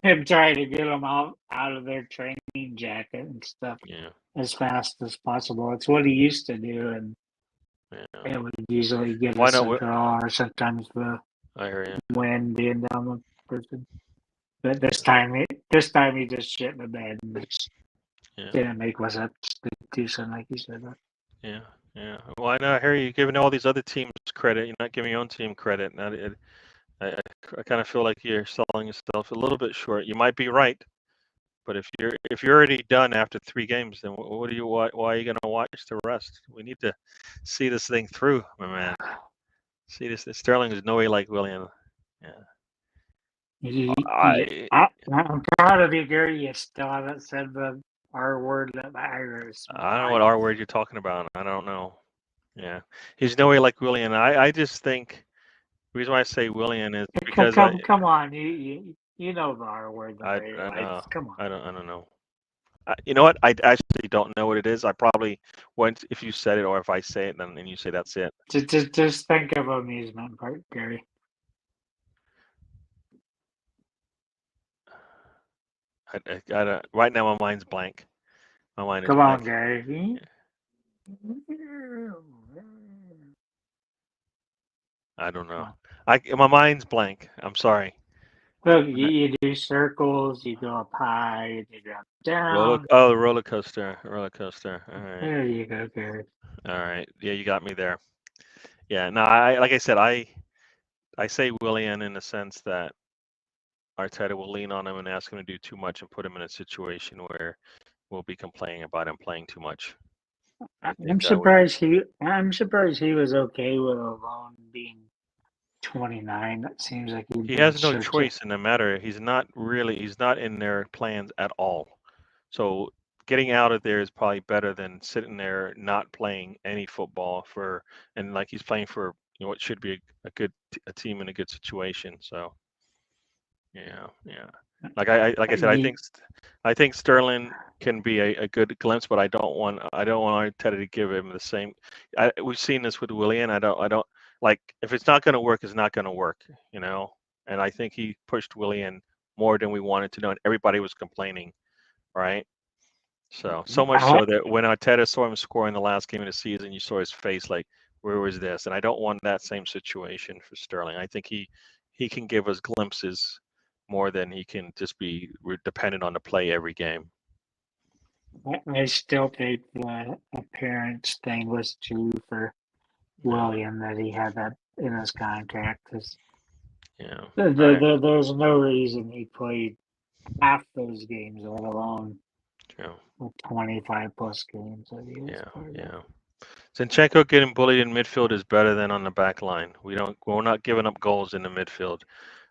him trying to get them out of their training jacket and stuff Yeah, as fast as possible. It's what he used to do, and yeah. it would usually get Why us not? a draw or sometimes the I hear you. win being down the person. But this time he just shit in the bed and just Yeah, didn't make a substitution like he should have. yeah, yeah. Why not? I hear you giving all these other teams credit. You're not giving your own team credit. And I kind of feel like you're selling yourself a little bit short. You might be right, but if you're already done after 3 games, then why are you gonna watch the rest? We need to see this thing through, my man. See this. Sterling is no way like William. Yeah. I I'm proud of you, Gary. You still haven't said the R word that matters. I don't know what R word you're talking about. I don't know. Yeah, he's no way like William. I just think the reason why I say William is because Come on, you know the R word the way he I likes. know Come on. I don't know. You know what? I actually don't know what it is. I probably went if you said it or if I say it, then and you say that's it. Just think of amusement park, Gary. I don't, right now my mind's blank. My mind is Come on, blank. Gary. I don't know. Come on. My mind's blank. I'm sorry. Look, you do circles, you go up high, you go down. Roller coaster. Roller coaster. All right. There you go, Gary. All right. Yeah, you got me there. Yeah. No, I like I said, I say Willian in the sense that Arteta will lean on him and ask him to do too much and put him in a situation where we'll be complaining about him playing too much. I think that would. I'm surprised he was okay with a loan being 29. It seems like he'd He been has no searching. choice in the matter. He's not in their plans at all. So getting out of there is probably better than sitting there not playing any football for, and like he's playing for, what should be a good a team in a good situation. So yeah, yeah. Like I said, He, I think Sterling can be a good glimpse, but I don't want Arteta to give him the same. We've seen this with Willian. I don't like if it's not going to work, it's not going to work, you know. And I think he pushed Willian more than we wanted to know, and everybody was complaining, right? So much I, so that when Arteta saw him score in the last game of the season, you saw his face like, where was this? And I don't want that same situation for Sterling. I think he can give us glimpses more than he can just be dependent on the play every game. I still think the appearance thing was true for Yeah, William that he had that in his contract. Cause yeah. I there's no reason he played half those games, let alone yeah, 25 plus games that he was yeah, part of. yeah. Zinchenko getting bullied in midfield is better than on the back line. We're not giving up goals in the midfield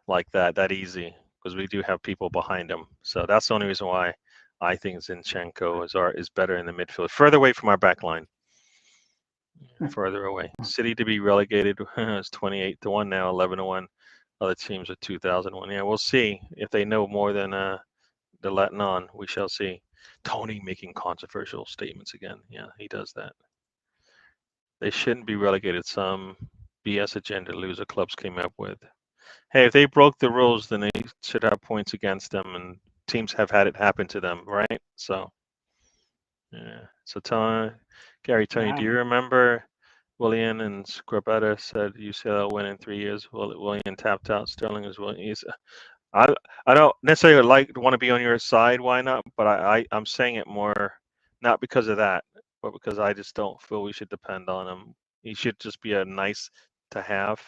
like that easy because we do have people behind him. So that's the only reason why I think Zinchenko is better in the midfield, further away from our back line. Further away. City to be relegated is 28-1 now, 11-1. Other teams are 2001. Yeah, we'll see if they know more than they're letting on. We shall see. Tony making controversial statements again. Yeah, he does that. They shouldn't be relegated. Some BS agenda loser clubs came up with. Hey, if they broke the rules, then they should have points against them, and teams have had it happen to them, right? So, yeah. So, Tony, do Yeah, you remember Willian and Scribetta said UCL win in 3 years? Willian tapped out. Sterling is willing. I, I don't necessarily want to be on your side. Why not? But I'm saying it more not because of that, but because I just don't feel we should depend on him. He should just be a nice to have,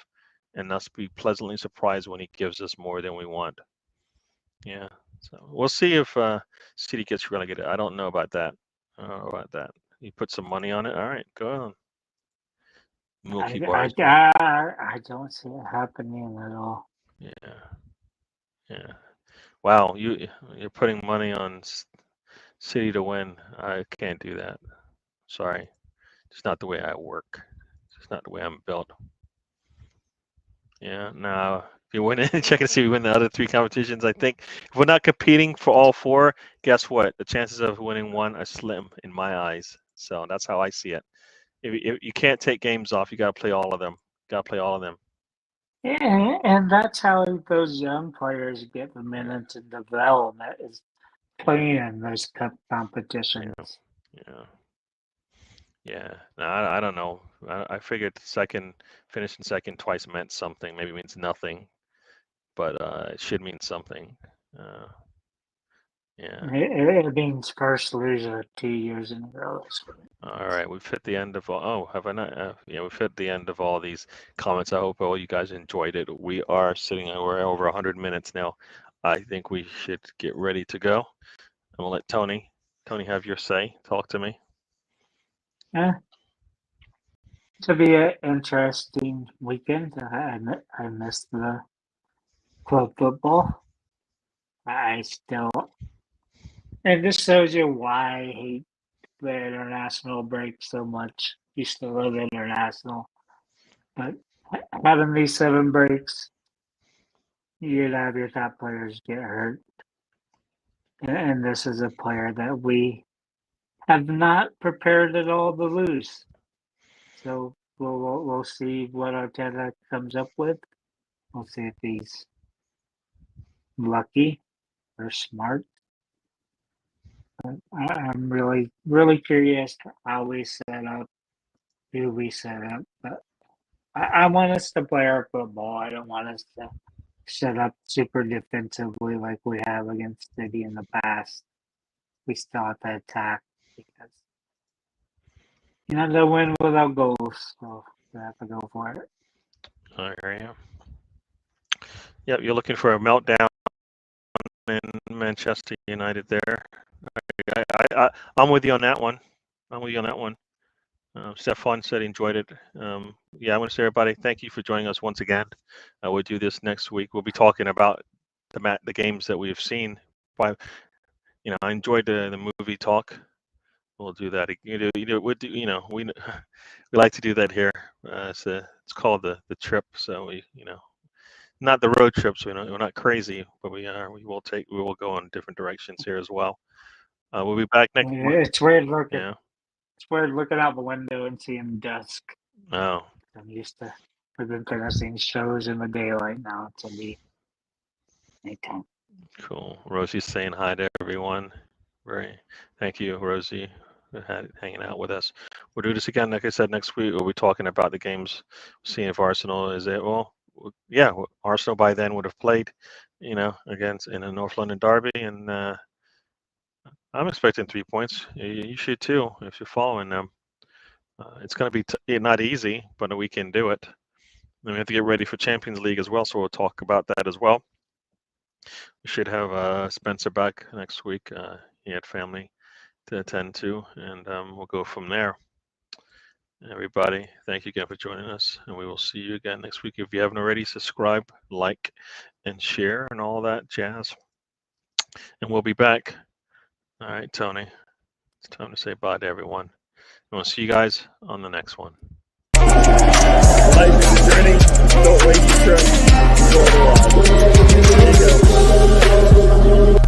and us be pleasantly surprised when he gives us more than we want. Yeah. So we'll see if City gets relegated. I don't know about that. I don't know about that. You put some money on it. All right, go on. I, Milky I, bars, man. I don't see it happening at all. Yeah, yeah. Wow, you're putting money on City to win. I can't do that. Sorry, it's not the way I work. It's not the way I'm built. Yeah, now if you win it, check and see if we win the other three competitions. I think if we're not competing for all four, guess what? The chances of winning one are slim in my eyes. So that's how I see it. If you can't take games off, you got to play all of them. Got to play all of them. And that's how those young players get the minutes in development is playing in those cup competitions. Yeah, yeah, yeah. No, I don't know. I figured finishing second twice meant something. Maybe it means nothing, but it should mean something. Uh, yeah. It means first loser 2 years in a row. All right, we've hit the end of all. Oh, have I not? Yeah, we've hit the end of all these comments. I hope all you guys enjoyed it. We're over 100 minutes now. I think we should get ready to go. I'm gonna let Tony, have your say. Talk to me. Yeah, to be an interesting weekend. I missed the club football. I still, and this shows you why I hate the international break so much. Used to love international, but having these 7 breaks, you'd have your top players get hurt. And this is a player that we have not prepared at all to lose. So we'll see what Arteta comes up with. We'll see if he's lucky or smart. I'm really curious how we set up, who we set up. But I want us to play our football. I don't want us to set up super defensively like we have against City in the past. We still have to attack because they'll win without goals, so we have to go for it. I hear you. Yep, you're looking for a meltdown in Manchester United there. I'm with you on that one. Stefan said he enjoyed it. Yeah, I want to say, everybody, thank you for joining us once again. We'll do this next week. We'll be talking about the games that we've seen. I enjoyed the movie talk. We'll do that. We like to do that here. It's called the trip. So we not the road trips. We're not crazy, but we will go in different directions here as well. We'll be back next month. It's weird looking. Yeah. It's weird looking out the window and seeing dusk. Oh. I'm used to seeing shows in the daylight. Now it's be nighttime. Cool. Rosie's saying hi to everyone. Thank you, Rosie, for hanging out with us. We'll do this again, like I said, next week. We'll be talking about the games, seeing if Arsenal is it. Well, yeah, Arsenal by then would have played, against in a North London derby, and I'm expecting 3 points. You should too, if you're following them. It's going to be not easy, but we can do it. And we have to get ready for Champions League as well, so we'll talk about that as well. We should have Spencer back next week. He had family to attend to, and we'll go from there. Everybody, thank you again for joining us, and we will see you again next week. If you haven't already, subscribe, like, and share, and all that jazz. And we'll be back. All right, Tony, it's time to say bye to everyone. And we'll see you guys on the next one. Life is a journey. Don't waste your trip. Enjoy the ride. There you go.